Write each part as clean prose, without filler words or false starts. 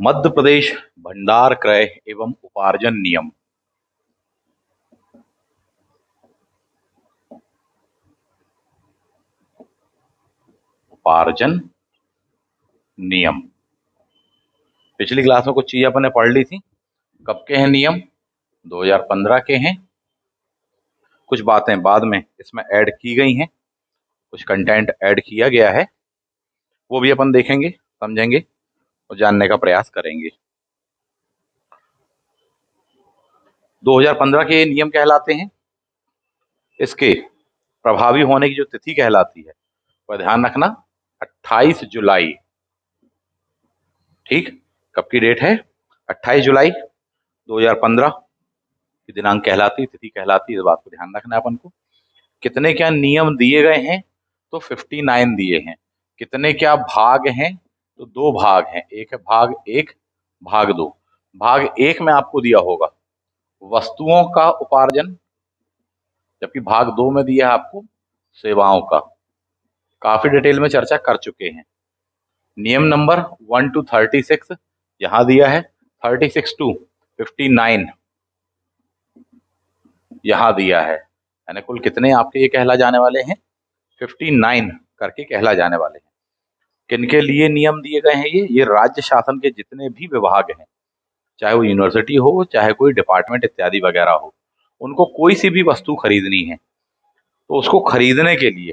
मध्य प्रदेश भंडार क्रय एवं उपार्जन नियम। उपार्जन नियम पिछली क्लास में कुछ चीजें अपन ने पढ़ ली थी। कब के हैं नियम? 2015 के हैं। कुछ बातें बाद में इसमें ऐड की गई हैं, कुछ कंटेंट ऐड किया गया है, वो भी अपन देखेंगे, समझेंगे और जानने का प्रयास करेंगे। 2015 के नियम कहलाते हैं। इसके प्रभावी होने की जो तिथि कहलाती है वह ध्यान रखना 28 जुलाई। ठीक, कब की डेट है? 28 जुलाई 2015 की दिनांक कहलाती, तिथि कहलाती। इस बात को ध्यान रखना है अपन को। कितने क्या नियम दिए गए हैं? तो 59 दिए हैं। कितने क्या भाग हैं? तो 2 भाग हैं। एक है भाग 1, भाग 2। भाग 1 में आपको दिया होगा वस्तुओं का उपार्जन, जबकि भाग 2 में दिया है आपको सेवाओं का। काफी डिटेल में चर्चा कर चुके हैं। नियम नंबर 1 to 36 यहां दिया है, 36 to 59 यहां दिया है। यानी कुल कितने आपके ये कहला जाने वाले हैं? 59 करके कहला जाने वाले हैं। किनके लिए नियम दिए गए हैं? ये राज्य शासन के जितने भी विभाग हैं, चाहे वो यूनिवर्सिटी हो, चाहे कोई डिपार्टमेंट इत्यादि वगैरह हो, उनको कोई सी भी वस्तु खरीदनी है तो उसको खरीदने के लिए,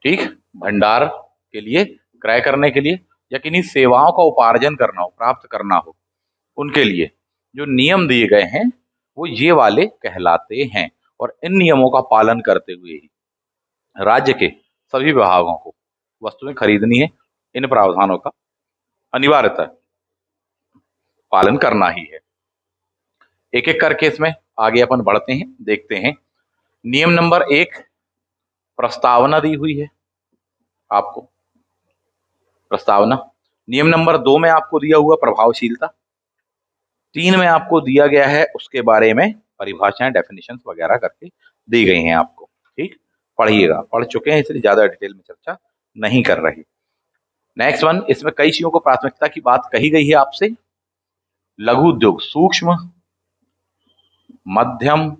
ठीक, भंडार के लिए, क्रय करने के लिए, या किन्हीं सेवाओं का उपार्जन करना हो, प्राप्त करना हो, उनके लिए जो नियम दिए गए हैं वो ये वाले कहलाते हैं। और इन नियमों का पालन करते हुए ही राज्य के सभी विभागों को वस्तुएं खरीदनी है। इन प्रावधानों का अनिवार्यतः पालन करना ही है। एक एक करके इसमें आगे अपन बढ़ते हैं, देखते हैं। नियम नंबर 1, प्रस्तावना दी हुई है आपको, प्रस्तावना। नियम नंबर 2 में आपको दिया हुआ प्रभावशीलता। 3 में आपको दिया गया है उसके बारे में परिभाषाएं, डेफिनेशंस वगैरह करके दी गई हैं आपको। ठीक, पढ़िएगा, पढ़ चुके हैं इसलिए ज्यादा डिटेल में चर्चा नहीं कर रही। नेक्स्ट वन, इसमें कई चीजों को प्राथमिकता की बात कही गई है आपसे। लघु उद्योग, सूक्ष्म, मध्यम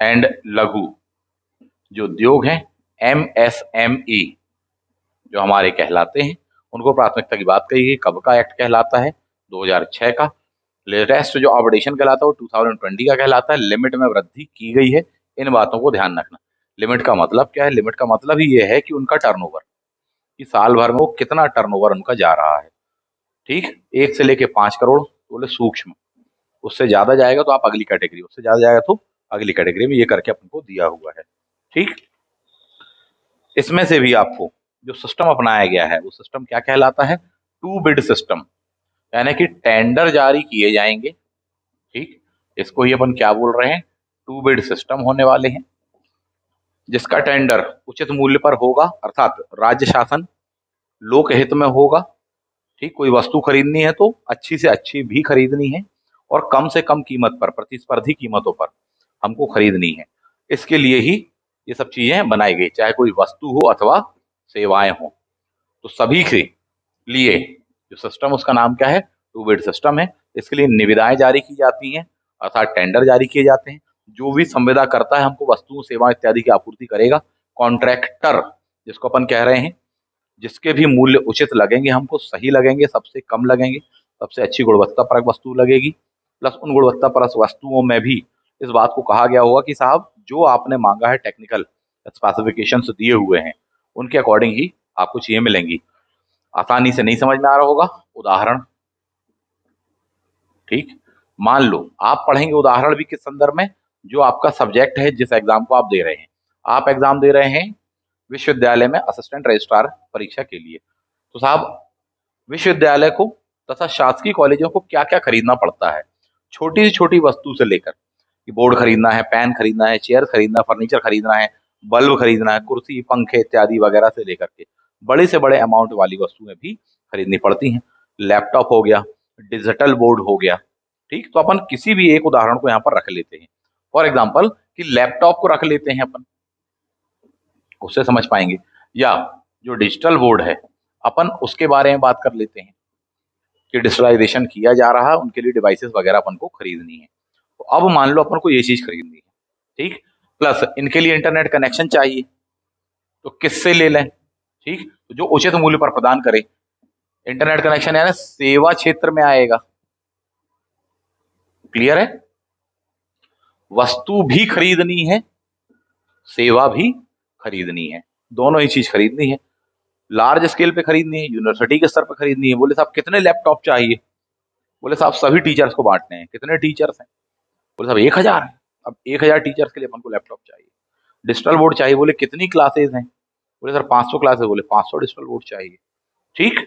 एंड लघु जो उद्योग हैं, MSME जो हमारे कहलाते हैं, उनको प्राथमिकता की बात कही गई। कब का एक्ट कहलाता है? 2006 का। लेटेस्ट जो अपडेशन कहलाता है वो 2020 का कहलाता है। लिमिट में वृद्धि की गई है। इन बातों को ध्यान रखना। लिमिट का मतलब क्या है? लिमिट का मतलब ही ये है कि उनका टर्नओवर, कि साल भर में वो कितना टर्नओवर उनका जा रहा है। ठीक, 1 से लेके 5 करोड़ बोले सूक्ष्म, उससे ज्यादा जाएगा तो आप अगली कैटेगरी, उससे ज्यादा जाएगा तो अगली कैटेगरी में, ये करके अपन को दिया हुआ है। ठीक, इसमें से भी आपको जो सिस्टम अपनाया गया है वो सिस्टम क्या कहलाता है? टू बिड सिस्टम, यानी कि टेंडर जारी किए जाएंगे। ठीक, इसको ही अपन क्या बोल रहे हैं? टू बिड सिस्टम होने वाले हैं, जिसका टेंडर उचित मूल्य पर होगा, अर्थात राज्य शासन लोक हित में होगा। ठीक, कोई वस्तु खरीदनी है तो अच्छी से अच्छी भी खरीदनी है और कम से कम कीमत पर, प्रतिस्पर्धी कीमतों पर हमको खरीदनी है। इसके लिए ही ये सब चीजें बनाई गई, चाहे कोई वस्तु हो अथवा सेवाएं हो। तो सभी के लिए जो सिस्टम, उसका नाम क्या है? टू बिड सिस्टम है। इसके लिए निविदाएं जारी की जाती हैं, अर्थात टेंडर जारी किए जाते हैं। जो भी संविदा करता है हमको वस्तुओं सेवा इत्यादि की आपूर्ति करेगा, कॉन्ट्रैक्टर जिसको अपन कह रहे हैं, जिसके भी मूल्य उचित लगेंगे, हमको सही लगेंगे, सबसे कम लगेंगे, सबसे अच्छी गुणवत्ता परक वस्तु लगेगी, प्लस उन गुणवत्ता परक वस्तुओं में भी इस बात को कहा गया होगा कि साहब जो आपने मांगा है, टेक्निकल स्पेसिफिकेशंस दिए हुए हैं, उनके अकॉर्डिंग ही आपको चीजें मिलेंगी। आसानी से नहीं समझ में आ रहा होगा, उदाहरण। ठीक, मान लो आप पढ़ेंगे उदाहरण भी किस संदर्भ में? जो आपका सब्जेक्ट है, जिस एग्जाम को आप दे रहे हैं। आप एग्जाम दे रहे हैं विश्वविद्यालय में असिस्टेंट रजिस्ट्रार परीक्षा के लिए, तो साहब विश्वविद्यालय को तथा शासकीय कॉलेजों को क्या क्या खरीदना पड़ता है? छोटी से छोटी वस्तु से लेकर कि बोर्ड खरीदना है, पेन खरीदना है, चेयर खरीदना, फर्नीचर खरीदना है, बल्ब खरीदना है, कुर्सी, पंखे इत्यादि वगैरह से लेकर के बड़े से बड़े अमाउंट वाली वस्तुएं भी खरीदनी पड़ती हैं। लैपटॉप हो गया, डिजिटल बोर्ड हो गया। ठीक, तो अपन किसी भी एक उदाहरण को यहाँ पर रख लेते हैं। फॉर एग्जाम्पल कि लैपटॉप को रख लेते हैं अपन, उससे समझ पाएंगे। या जो डिजिटल बोर्ड है, अपन उसके बारे में बात कर लेते हैं कि डिजिटलाइजेशन किया जा रहा है, उनके लिए डिवाइसेस वगैरह अपन को खरीदनी है। तो अब मान लो अपन को ये चीज खरीदनी है, ठीक, प्लस इनके लिए इंटरनेट कनेक्शन चाहिए, तो किससे ले लें? ठीक, तो जो उचित मूल्य पर प्रदान करे। इंटरनेट कनेक्शन यानी सेवा क्षेत्र में आएगा। क्लियर है? वस्तु भी खरीदनी है, सेवा भी खरीदनी है, दोनों ही चीज खरीदनी है। लार्ज स्केल पे खरीदनी है, यूनिवर्सिटी के स्तर पर खरीदनी है। बोले साहब कितने लैपटॉप चाहिए? बोले साहब सभी टीचर्स को बांटने हैं। कितने टीचर्स हैं? बोले साहब 1000 है। अब 1000 टीचर्स के लिए अपन को लैपटॉप चाहिए। डिजिटल बोर्ड चाहिए। बोले कितनी क्लासेस हैं? बोले सर 500 क्लासेस। बोले 500 डिजिटल बोर्ड चाहिए। ठीक,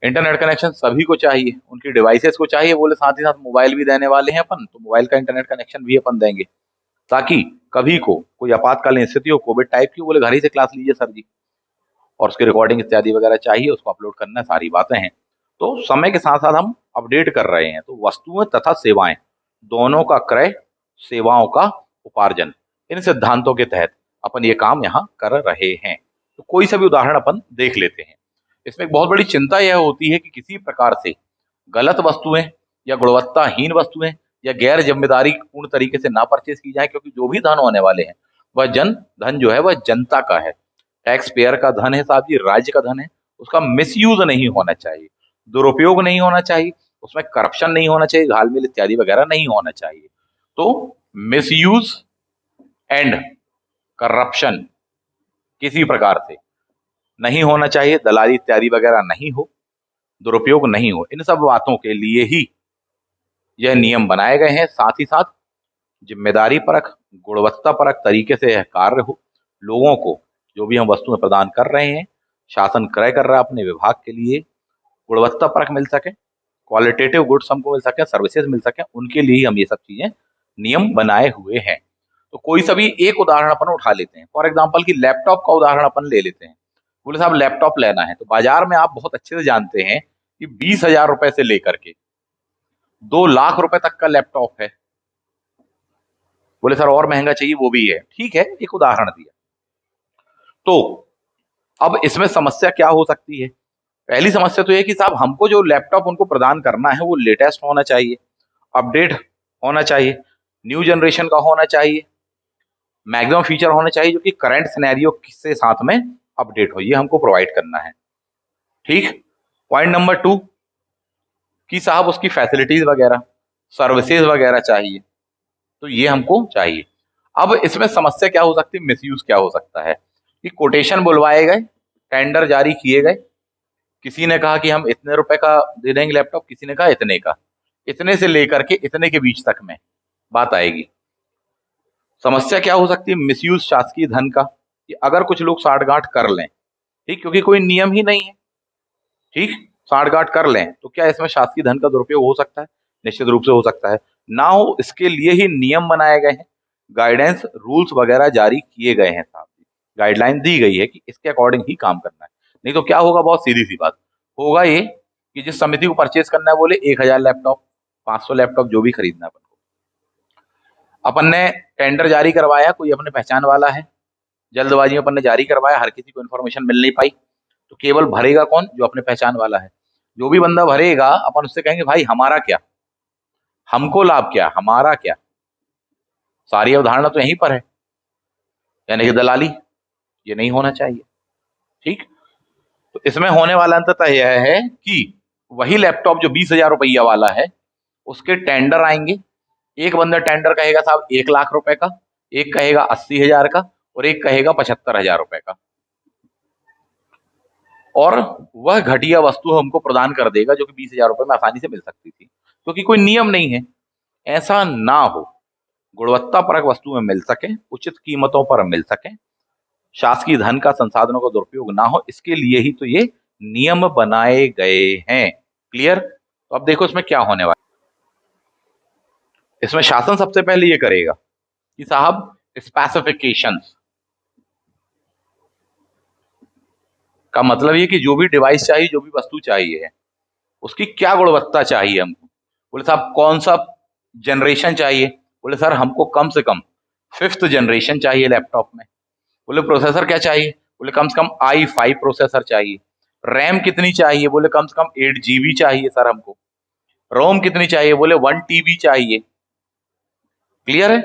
इंटरनेट कनेक्शन सभी को चाहिए, उनकी डिवाइसेस को चाहिए। बोले साथ ही साथ मोबाइल भी देने वाले हैं अपन, तो मोबाइल का इंटरनेट कनेक्शन भी अपन देंगे, ताकि कभी को कोई आपातकालीन स्थिति हो, कोविड टाइप की, बोले घर ही से क्लास लीजिए सर जी, और उसकी रिकॉर्डिंग इत्यादि वगैरह चाहिए, उसको अपलोड करना, सारी बातें हैं। तो समय के साथ साथ हम अपडेट कर रहे हैं। तो वस्तुएं तथा सेवाएं दोनों का क्रय, सेवाओं का उपार्जन, इन सिद्धांतों के तहत अपन ये काम यहाँ कर रहे हैं। तो कोई सा भी उदाहरण अपन देख लेते हैं। इसमें एक बहुत बड़ी चिंता यह होती है कि किसी प्रकार से गलत वस्तुएं या गुणवत्ताहीन वस्तुएं या गैर जिम्मेदारी पूर्ण तरीके से ना परचेज की जाए, क्योंकि जो भी धन होने वाले हैं वह धन जो है वह जनता का है, टैक्स पेयर का धन है साहब जी, राज्य का धन है। उसका मिसयूज नहीं होना चाहिए, दुरुपयोग नहीं होना चाहिए, उसमें करप्शन नहीं होना चाहिए, घालमेल इत्यादि वगैरह नहीं होना चाहिए। तो मिसयूज एंड करप्शन किसी प्रकार से नहीं होना चाहिए, दलाली इत्यादि वगैरह नहीं हो, दुरुपयोग नहीं हो। इन सब बातों के लिए ही यह नियम बनाए गए हैं। साथ ही साथ जिम्मेदारी परक, गुणवत्ता परक तरीके से यह कार्य हो। लोगों को जो भी हम वस्तुएं प्रदान कर रहे हैं, शासन क्रय कर रहा है अपने विभाग के लिए, गुणवत्ता परक मिल सके, क्वालिटेटिव गुड्स हमको मिल सके, सर्विसेज मिल सके, उनके लिए ही हम ये सब चीजें नियम बनाए हुए हैं। तो कोई सा भी एक उदाहरण अपन उठा लेते हैं। फॉर एग्जाम्पल की लैपटॉप का उदाहरण अपन ले लेते हैं। बोले साहब लैपटॉप लेना है, तो बाजार में आप बहुत अच्छे से जानते हैं कि 20,000 रुपए से लेकर के 2 लाख रुपए तक का लैपटॉप है। बोले सर और महंगा चाहिए, वो भी है। ठीक है, एक उदाहरण दिया। तो अब इसमें समस्या क्या हो सकती है? पहली समस्या तो ये कि साहब हमको जो लैपटॉप उनको प्रदान करना है वो लेटेस्ट होना चाहिए, अपडेट होना चाहिए, न्यू जनरेशन का होना चाहिए, मैक्सिमम फीचर होने चाहिए जो कि करंट सिनेरियो से साथ में अपडेट हो, ये हमको प्रोवाइड करना है। ठीक, पॉइंट नंबर 2 कि साहब उसकी फैसिलिटीज वगैरह, सर्विसेज वगैरह चाहिए, तो ये हमको चाहिए। अब इसमें समस्या क्या हो सकती है, मिसयूज क्या हो सकता है कि कोटेशन बुलवाए गए, टेंडर जारी किए गए, किसी ने कहा कि हम इतने रुपए का दे देंगे लैपटॉप, किसी ने कहा इतने का, इतने से लेकर के इतने के बीच तक में बात आएगी। समस्या क्या हो सकती है, मिसयूज शासकीय धन का, कि अगर कुछ लोग साठगांठ कर लें, ठीक, क्योंकि कोई नियम ही नहीं है, ठीक, साठगांठ कर लें तो क्या इसमें शासकीय धन का दुरुपयोग हो सकता है? निश्चित रूप से हो सकता है। ना हो इसके लिए ही नियम बनाए गए हैं, गाइडेंस रूल्स वगैरह जारी किए गए हैं, साहब गाइडलाइन दी गई है कि इसके अकॉर्डिंग ही काम करना है। नहीं तो क्या होगा, बहुत सीधी सी बात होगा ये कि जिस समिति को परचेज करना है बोले 1000 लैपटॉप, 500 लैपटॉप, जो भी खरीदना है अपन को, अपन ने टेंडर जारी करवाया, कोई अपने पहचान वाला है, जल्दबाजी में अपन ने जारी करवाया, हर किसी को इन्फॉर्मेशन मिल नहीं पाई, तो केवल भरेगा कौन, जो अपने पहचान वाला है। जो भी बंदा भरेगा अपन उससे कहेंगे भाई हमारा क्या, हमको लाभ क्या, हमारा क्या। सारी अवधारणा तो यहीं पर है, यानी कि दलाली, ये नहीं होना चाहिए। ठीक, तो इसमें होने वाला अंततः यह है कि वही लैपटॉप जो 20,000 रुपया वाला है, उसके टेंडर आएंगे। एक बंदा टेंडर कहेगा साहब 1 लाख रुपए का, एक कहेगा 80,000 का, और एक कहेगा 75,000 रुपए का, और वह घटिया वस्तु हमको प्रदान कर देगा जो कि 20,000 रुपए में आसानी से मिल सकती थी, क्योंकि कोई नियम नहीं है। ऐसा ना हो, गुणवत्ता परक वस्तुएं मिल सके, उचित कीमतों पर मिल सके, शासकीय धन का, संसाधनों का दुरुपयोग ना हो, इसके लिए ही तो ये नियम बनाए गए हैं। क्लियर? तो अब देखो इसमें क्या होने वाला है। इसमें शासन सबसे पहले ये करेगा कि साहब स्पेसिफिकेशंस का मतलब ये कि जो भी डिवाइस चाहिए, जो भी वस्तु चाहिए है, उसकी क्या गुणवत्ता चाहिए हमको। बोले साहब कौन सा जनरेशन चाहिए? बोले सर हमको कम से कम 5th जनरेशन चाहिए लैपटॉप में। बोले प्रोसेसर क्या चाहिए? बोले कम से कम i5 प्रोसेसर चाहिए। रैम कितनी चाहिए, बोले कम से कम 8 GB चाहिए सर हमको। रोम कितनी चाहिए, बोले 1 TB चाहिए। क्लियर है?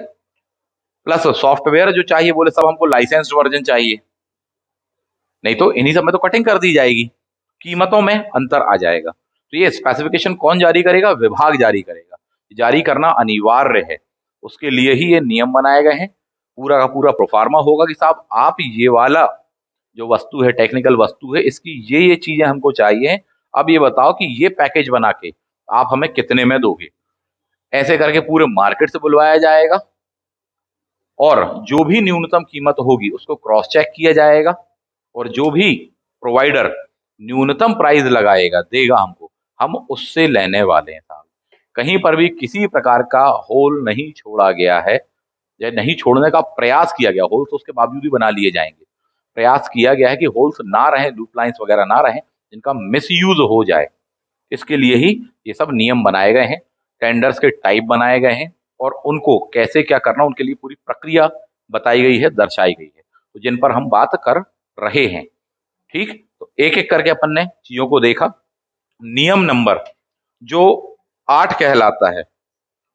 प्लस सॉफ्टवेयर जो चाहिए, बोले सब हमको लाइसेंस्ड वर्जन चाहिए, नहीं तो इन्हीं सब में तो कटिंग कर दी जाएगी, कीमतों में अंतर आ जाएगा। तो ये स्पेसिफिकेशन कौन जारी करेगा, विभाग जारी करेगा, जारी करना अनिवार्य है, उसके लिए ही ये नियम बनाए गए हैं। पूरा का पूरा प्रोफार्मा होगा कि साहब आप ये वाला जो वस्तु है, टेक्निकल वस्तु है, इसकी ये चीजें हमको चाहिए, अब ये बताओ कि ये पैकेज बना के आप हमें कितने में दोगे। ऐसे करके पूरे मार्केट से बुलवाया जाएगा और जो भी न्यूनतम कीमत होगी उसको क्रॉस चेक किया जाएगा, और जो भी प्रोवाइडर न्यूनतम प्राइस लगाएगा देगा हमको, हम उससे लेने वाले हैं साहब। कहीं पर भी किसी प्रकार का होल नहीं छोड़ा गया है, या नहीं छोड़ने का प्रयास किया गया। होल्स उसके बावजूद भी बना लिए जाएंगे, प्रयास किया गया है कि होल्स ना रहे, लूप लाइन्स वगैरह ना रहे जिनका मिसयूज हो जाए। इसके लिए ही ये सब नियम बनाए गए हैं, टेंडर्स के टाइप बनाए गए हैं, और उनको कैसे क्या करना उनके लिए पूरी प्रक्रिया बताई गई है, दर्शाई गई है, तो जिन पर हम बात कर रहे हैं। ठीक, तो एक एक करके अपन ने चीजों को देखा। नियम नंबर जो 8 कहलाता है,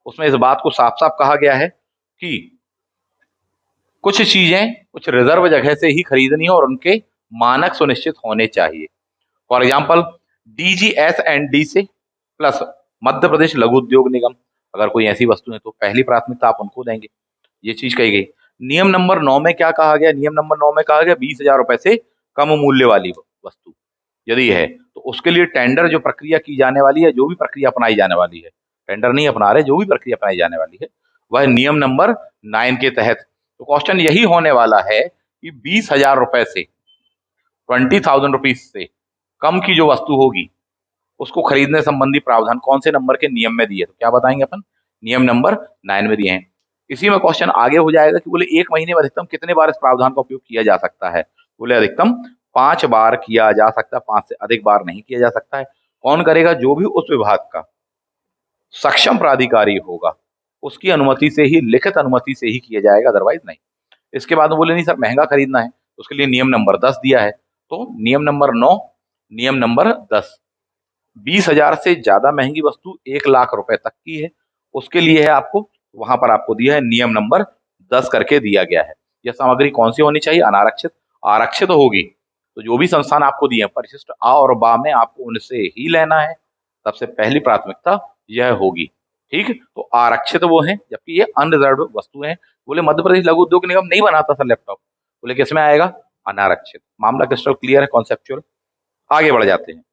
उसमें इस बात को साफ साफ कहा गया है कि कुछ चीजें कुछ रिजर्व जगह से ही खरीदनी है और उनके मानक सुनिश्चित होने चाहिए। फॉर एग्जाम्पल DGS&D से प्लस मध्य प्रदेश लघु उद्योग निगम, अगर कोई ऐसी वस्तु है तो पहली प्राथमिकता आप उनको देंगे, ये चीज कही गई। नियम नंबर 9 में क्या कहा गया, नियम नंबर 9 में कहा गया 20,000 रुपए से कम मूल्य वाली वस्तु यदि है तो उसके लिए टेंडर जो प्रक्रिया की जाने वाली है, जो भी प्रक्रिया अपनाई जाने वाली है, टेंडर नहीं अपना रहे, जो भी प्रक्रिया अपनाई जाने वाली है वह नियम नंबर 9 के तहत। तो क्वेश्चन यही होने वाला है कि 20,000 रुपए से 20,000 रुपीज से कम की जो वस्तु होगी उसको खरीदने संबंधी प्रावधान कौन से नंबर के नियम में दिए, तो क्या बताएंगे अपन, नियम नंबर 9 में दिए हैं। इसी में क्वेश्चन आगे हो जाएगा कि बोले 1 महीने में अधिकतम कितने बार इस प्रावधान का उपयोग किया जा सकता है, बोले अधिकतम 5 बार किया जा सकता है, 5 से अधिक बार नहीं किया जा सकता है। कौन करेगा, जो भी उस विभाग का सक्षम प्राधिकारी होगा उसकी अनुमति से ही, लिखित अनुमति से ही किया जाएगा, अदरवाइज नहीं। इसके बाद में बोले नहीं सर महंगा खरीदना है, उसके लिए नियम नंबर 10 दिया है। तो नियम नंबर 9, नियम नंबर 10, 20,000 से ज्यादा महंगी वस्तु 1,00,000 रुपए तक की है, उसके लिए है आपको, वहां पर आपको दिया है नियम नंबर 10 करके दिया गया है। यह सामग्री कौन सी होनी चाहिए, अनारक्षित। आरक्षित होगी तो जो भी संस्थान आपको दिए हैं परिशिष्ट आ और बा में आपको उनसे ही लेना है, सबसे पहली प्राथमिकता यह होगी। ठीक, तो आरक्षित वो है, जबकि ये अनरिजर्व वस्तु है। बोले मध्य प्रदेश लघु उद्योग निगम नहीं बनाता सर लैपटॉप, बोले किसमें आएगा, अनारक्षित। मामला क्रिस्टल क्लियर है, कॉन्सेप्चुअल। आगे बढ़ जाते हैं।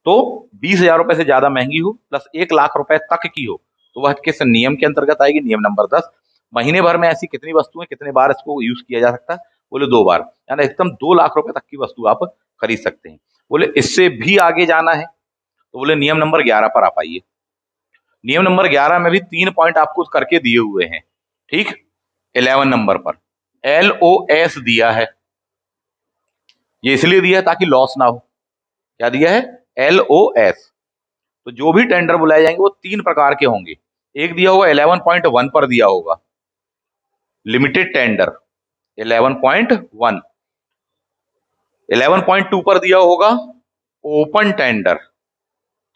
तो 20,000 रुपए से ज्यादा महंगी हो प्लस 1,00,000 रुपए तक की हो तो वह किस नियम के अंतर्गत आएगी, नियम नंबर 10। महीने भर में ऐसी कितनी वस्तुएं, कितने बार इसको यूज किया जा सकता है, बोले 2 बार, यानी अधिकतम 2,00,000 रुपए तक की वस्तु आप खरीद सकते हैं। बोले इससे भी आगे जाना है तो बोले नियम नंबर 11 पर आप आइए। नियम नंबर 11 में भी 3 पॉइंट आपको करके दिए हुए हैं। ठीक, 11 नंबर पर LOS दिया है, ये इसलिए दिया है ताकि लॉस ना हो। क्या दिया है, LOS। तो जो भी टेंडर बुलाए जाएंगे वो 3 प्रकार के होंगे। एक दिया होगा 11.1 पर दिया होगा लिमिटेड टेंडर 11.1, 11.2 पर दिया होगा ओपन टेंडर,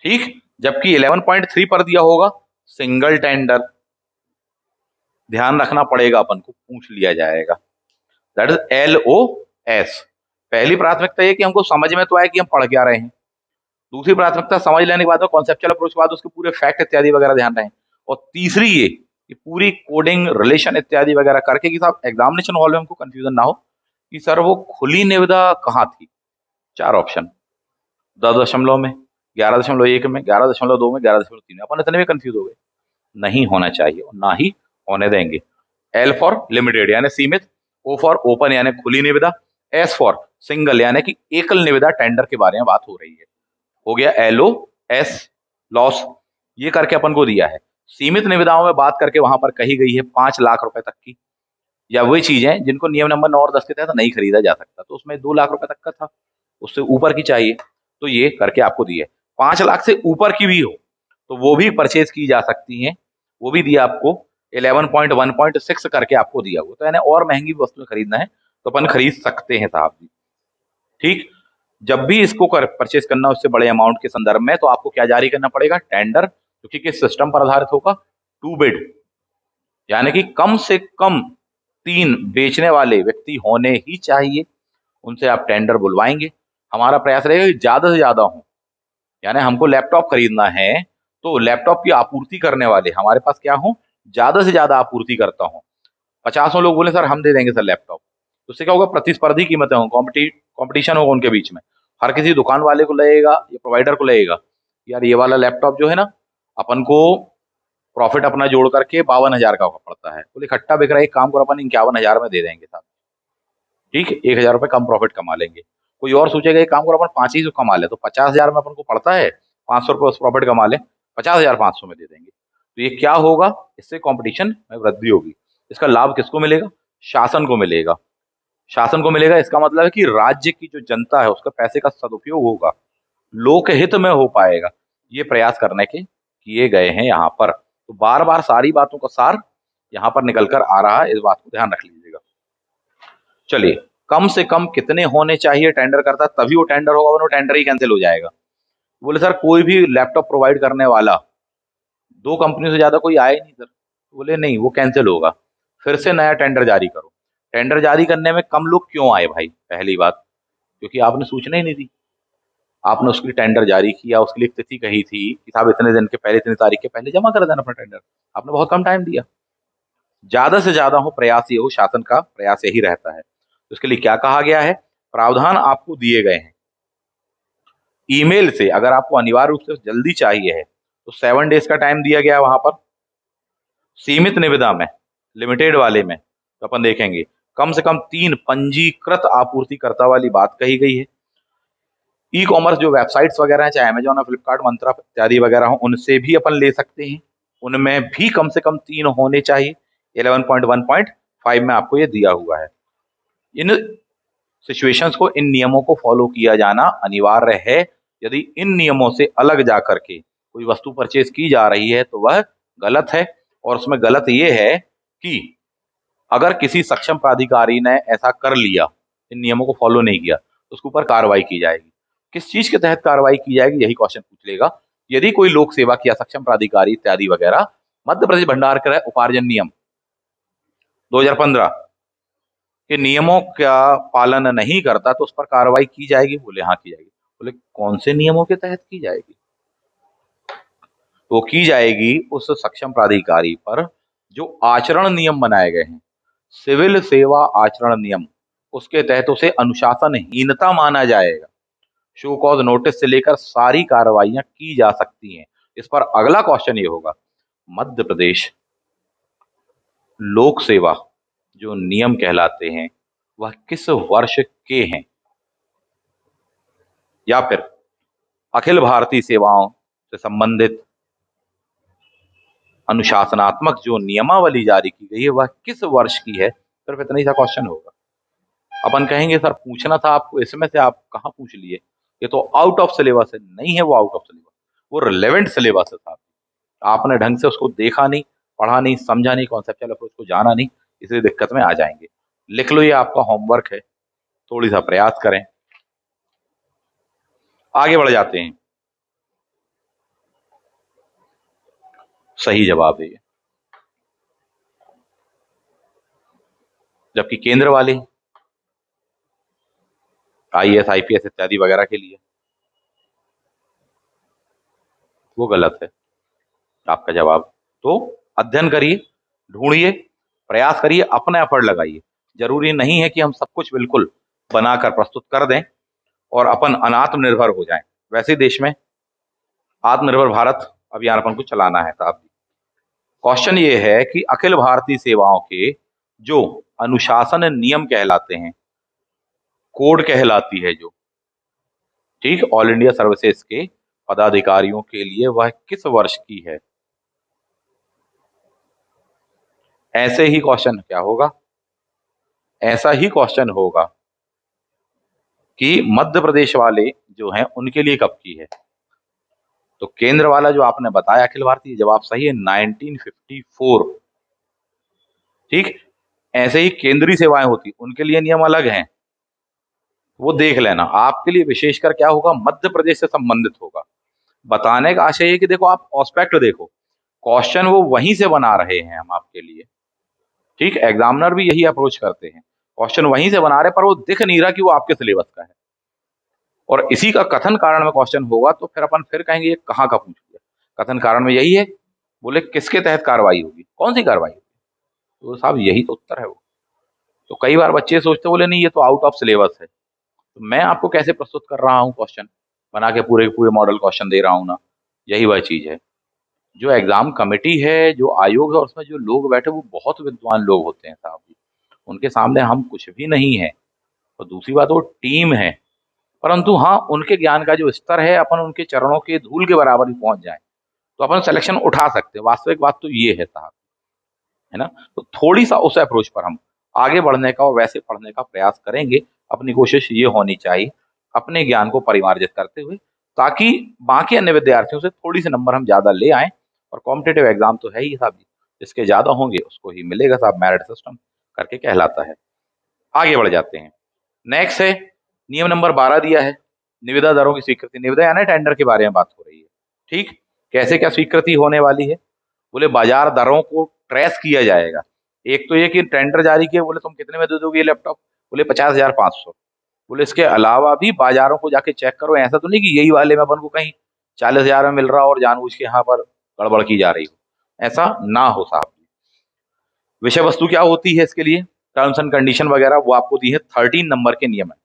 ठीक, जबकि 11.3 पर दिया होगा सिंगल टेंडर। ध्यान रखना पड़ेगा, अपन को पूछ लिया जाएगा। That is LOS। पहली प्राथमिकता ये कि हमको समझ में तो आए कि हम पढ़ क्या रहे हैं। दूसरी प्राथमिकता समझ लेने के बाद में कॉन्सेप्चुअल अप्रोच के बाद उसके पूरे फैक्ट इत्यादि वगैरह ध्यान रहे। और तीसरी ये कि पूरी कोडिंग रिलेशन इत्यादि वगैरह करके कि साहब एग्जामिनेशन हॉल में हमको कंफ्यूजन ना हो कि सर वो खुली निविदा कहाँ थी। 4 ऑप्शन, 10.0 में, 11.1 में, 11.2 में, 11.3 में, अपन इतने में कंफ्यूज हो गए। नहीं होना चाहिए और ना ही होने देंगे। L फॉर लिमिटेड यानी सीमित, O फॉर ओपन यानी खुली निविदा, S फॉर सिंगल यानी कि एकल निविदा टेंडर के बारे में बात हो रही है। हो गया LOS, लॉस, ये करके अपन को दिया है। सीमित निविदाओं में बात करके वहां पर कही गई है 5,00,000 रुपए तक की, या वही चीजें जिनको नियम नंबर 9 और 10 के तहत नहीं खरीदा जा सकता, तो उसमें 2,00,000 रुपए तक का था, उससे ऊपर की चाहिए तो ये करके आपको दिए। 5,00,000 से ऊपर की भी हो तो वो भी परचेज की जा सकती हैं, वो भी दिया आपको 11.1.6 करके आपको दिया हुआ। तो यानी और महंगी वस्तुएं खरीदना है तो अपन खरीद सकते हैं साहब जी। ठीक, जब भी इसको परचेस करना उससे बड़े अमाउंट के संदर्भ में, तो आपको क्या जारी करना पड़ेगा? टेंडर, जो कि किस सिस्टम पर आधारित होगा? टू बिड, यानी कि कम से कम 3 बेचने वाले व्यक्ति होने ही चाहिए। उनसे आप टेंडर बुलवाएंगे। हमारा प्रयास रहेगा कि ज्यादा से ज्यादा हो, यानी हमको लैपटॉप खरीदना है तो लैपटॉप की आपूर्ति करने वाले हमारे पास क्या हो? ज्यादा से ज्यादा आपूर्ति करता हूँ। 50 लोग बोले सर हम दे देंगे सर लैपटॉप, तो उससे क्या होगा? प्रतिस्पर्धी कीमतें होंगी, कॉम्पिटिशन होगा उनके बीच में। हर किसी दुकान वाले को लगेगा या प्रोवाइडर को लगेगा, यार ये वाला लैपटॉप जो है ना, अपन को प्रॉफिट अपना जोड़ करके 52,000 का पड़ता है, बोले इकट्ठा बिक रहा है, एक काम करो अपन 51,000 में दे देंगे साहब। ठीक है, 1,000 रुपये कम प्रॉफिट कमा लेंगे। कोई और सोचेगा एक काम करो अपन 5 ही सौ कमा ले, तो 50,000 में अपन को पड़ता है, 500 रुपये उस प्रॉफिट कमा ले, 50,500 में दे देंगे। तो ये क्या होगा? इससे कंपटीशन में वृद्धि होगी। इसका लाभ किसको मिलेगा? शासन को मिलेगा। शासन को मिलेगा, इसका मतलब है कि राज्य की जो जनता है उसका पैसे का सदुपयोग होगा, लोकहित में हो पाएगा। ये प्रयास करने के किए गए हैं यहाँ पर। तो बार बार सारी बातों का सार यहाँ पर निकल कर आ रहा है, इस बात को ध्यान रख लीजिएगा। चलिए, कम से कम कितने होने चाहिए टेंडर करता, तभी वो टेंडर होगा, वरना वो टेंडर ही कैंसिल हो जाएगा। बोले सर कोई भी लैपटॉप प्रोवाइड करने वाला 2 कंपनियों से ज्यादा कोई आए नहीं सर, बोले नहीं वो कैंसिल होगा, फिर से नया टेंडर जारी करो। टेंडर जारी करने में कम लोग क्यों आए भाई? पहली बात, क्योंकि आपने सूचना ही नहीं दी। आपने उसकी टेंडर जारी किया, उसके लिए एक तिथि कही थी कि साहब इतने दिन के पहले, इतनी तारीख के पहले जमा कर देना अपना टेंडर। आपने बहुत कम टाइम दिया। ज्यादा से ज्यादा हो, प्रयास ये हो, शासन का प्रयास यही रहता है। तो इसके लिए क्या कहा गया है? प्रावधान आपको दिए गए हैं ईमेल से। अगर आपको अनिवार्य रूप से जल्दी चाहिए है तो 7 डेज का टाइम दिया गया है वहां पर। सीमित निविदा में, लिमिटेड वाले में, तो अपन देखेंगे कम से कम 3 पंजीकृत आपूर्तिकर्ता वाली बात कही गई है। ई कॉमर्स जो वेबसाइट्स वगैरह हैं, चाहे अमेजोन, फ्लिपकार्ट, मंत्रा इत्यादि वगैरह हो, उनसे भी अपन ले सकते हैं। उनमें भी कम से कम 3 होने चाहिए। 11.1.5 में आपको ये दिया हुआ है। इन सिचुएशंस को, इन नियमों को फॉलो किया जाना अनिवार्य है। यदि इन नियमों से अलग जा करके कोई वस्तु परचेज की जा रही है तो वह गलत है। और उसमें गलत ये है कि अगर किसी सक्षम प्राधिकारी ने ऐसा कर लिया, इन नियमों को फॉलो नहीं किया, तो उसके ऊपर कार्रवाई की जाएगी। किस चीज के तहत कार्रवाई की जाएगी, यही क्वेश्चन पूछ लेगा। यदि कोई लोक सेवा या सक्षम प्राधिकारी इत्यादि वगैरह मध्य प्रदेश भंडार क्रय उपार्जन नियम 2015 के नियमों का पालन नहीं करता तो उस पर कार्रवाई की जाएगी। बोले हाँ की जाएगी। बोले कौन से नियमों के तहत की जाएगी? तो की जाएगी उस सक्षम प्राधिकारी पर जो आचरण नियम बनाए गए हैं, सिविल सेवा आचरण नियम, उसके तहत उसे अनुशासनहीनता माना जाएगा। शो कॉज नोटिस से लेकर सारी कार्रवाइयां की जा सकती हैं। इस पर अगला क्वेश्चन ये होगा, मध्य प्रदेश लोक सेवा जो नियम कहलाते हैं वह किस वर्ष के हैं? या फिर अखिल भारतीय सेवाओं से संबंधित अनुशासनात्मक जो नियमावली जारी की गई है वह किस वर्ष की है? सिर्फ इतना ही सा क्वेश्चन होगा। अपन कहेंगे सर पूछना था आपको, इसमें से आप कहाँ पूछ लिए, ये तो आउट ऑफ सिलेबस है। नहीं है वो आउट ऑफ सिलेबस, वो रिलेवेंट सिलेबस है साहब। आपने ढंग से उसको देखा नहीं, पढ़ा नहीं, समझा नहीं, कॉन्सेप्चुअल अप्रोच को जाना नहीं, इसलिए दिक्कत में आ जाएंगे। लिख लो, ये आपका होमवर्क है, थोड़ी सा प्रयास करें। आगे बढ़ जाते हैं। सही जवाब है ये। जबकि केंद्र वाले IAS IPS इत्यादि वगैरह के लिए वो गलत है आपका जवाब। तो अध्ययन करिए, ढूंढिए, प्रयास करिए, अपना एफर्ट लगाइए। जरूरी नहीं है कि हम सब कुछ बिल्कुल बनाकर प्रस्तुत कर दें और अपन अनात्मनिर्भर हो जाएं। वैसे देश में आत्मनिर्भर भारत अभियान अपन को चलाना है साहब। क्वेश्चन ये है कि अखिल भारतीय सेवाओं के जो अनुशासन नियम कहलाते हैं, कोड कहलाती है जो, ठीक, ऑल इंडिया सर्विसेज के पदाधिकारियों के लिए वह किस वर्ष की है? ऐसे ही क्वेश्चन क्या होगा? ऐसा ही क्वेश्चन होगा कि मध्य प्रदेश वाले जो हैं उनके लिए कब की है? तो केंद्र वाला जो आपने बताया अखिल भारतीय, जवाब सही है 1954। ठीक, ऐसे ही केंद्रीय सेवाएं होती उनके लिए नियम अलग हैं। वो देख लेना, आपके लिए विशेषकर क्या होगा, मध्य प्रदेश से संबंधित होगा। बताने का आशय है कि देखो आप ऑस्पेक्ट देखो, क्वेश्चन वो वहीं से बना रहे हैं हम आपके लिए, ठीक। एग्जामिनर भी यही अप्रोच करते हैं, क्वेश्चन वहीं से बना रहे, पर वो दिख नहीं रहा कि वो आपके सिलेबस का है, और इसी का कथन कारण में क्वेश्चन होगा तो फिर अपन फिर कहेंगे ये कहाँ का पूछ लिया। कथन कारण में यही है, बोले किसके तहत कार्रवाई होगी, कौन सी कार्रवाई होगी, तो साहब यही तो उत्तर है वो। तो कई बार बच्चे सोचते बोले नहीं ये तो आउट ऑफ सिलेबस है, तो मैं आपको कैसे प्रस्तुत कर रहा हूँ क्वेश्चन बना के, पूरे पूरे मॉडल क्वेश्चन दे रहा हूँ ना। यही वह चीज है, जो एग्जाम कमेटी है, जो आयोग है, उसमें जो लोग बैठे वो बहुत विद्वान लोग होते हैं साहब, उनके सामने हम कुछ भी नहीं है। और दूसरी बात, वो टीम है, परंतु हाँ उनके ज्ञान का जो स्तर है, अपन उनके चरणों के धूल के बराबर ही पहुंच जाए तो अपन सिलेक्शन उठा सकते हैं। वास्तविक बात तो ये है साहब, है ना। तो थोड़ी सा उस अप्रोच पर हम आगे बढ़ने का और वैसे पढ़ने का प्रयास करेंगे। अपनी कोशिश ये होनी चाहिए अपने ज्ञान को परिमार्जित करते हुए, ताकि बाकी अन्य विद्यार्थियों से थोड़ी सी नंबर हम ज्यादा ले आए। और कॉम्पिटेटिव एग्जाम तो है ही साहब जी, जिसके ज्यादा होंगे उसको ही मिलेगा साहब, मेरिट सिस्टम करके कहलाता है। आगे बढ़ जाते हैं। नेक्स्ट है नियम नंबर 12 दिया है, निविदा दरों की स्वीकृति। निविदा यानी टेंडर के बारे में बात हो रही है, ठीक। कैसे क्या स्वीकृति होने वाली है, बोले बाजार दरों को ट्रेस किया जाएगा। एक तो ये कि टेंडर जारी किया, बोले तुम कितने में दे दोगे ये लैपटॉप, बोले 50,500। बोले इसके अलावा भी बाजारों को जाके चेक करो, ऐसा तो नहीं कि यही वाले में अपन को कहीं 40,000 में मिल रहा और जानबूझ के यहाँ पर गड़बड़ की जा रही हो, ऐसा ना हो साहब। विषय वस्तु क्या होती है इसके लिए, टर्म्स एंड कंडीशन वगैरह वो आपको दी है 13 नंबर के नियम है।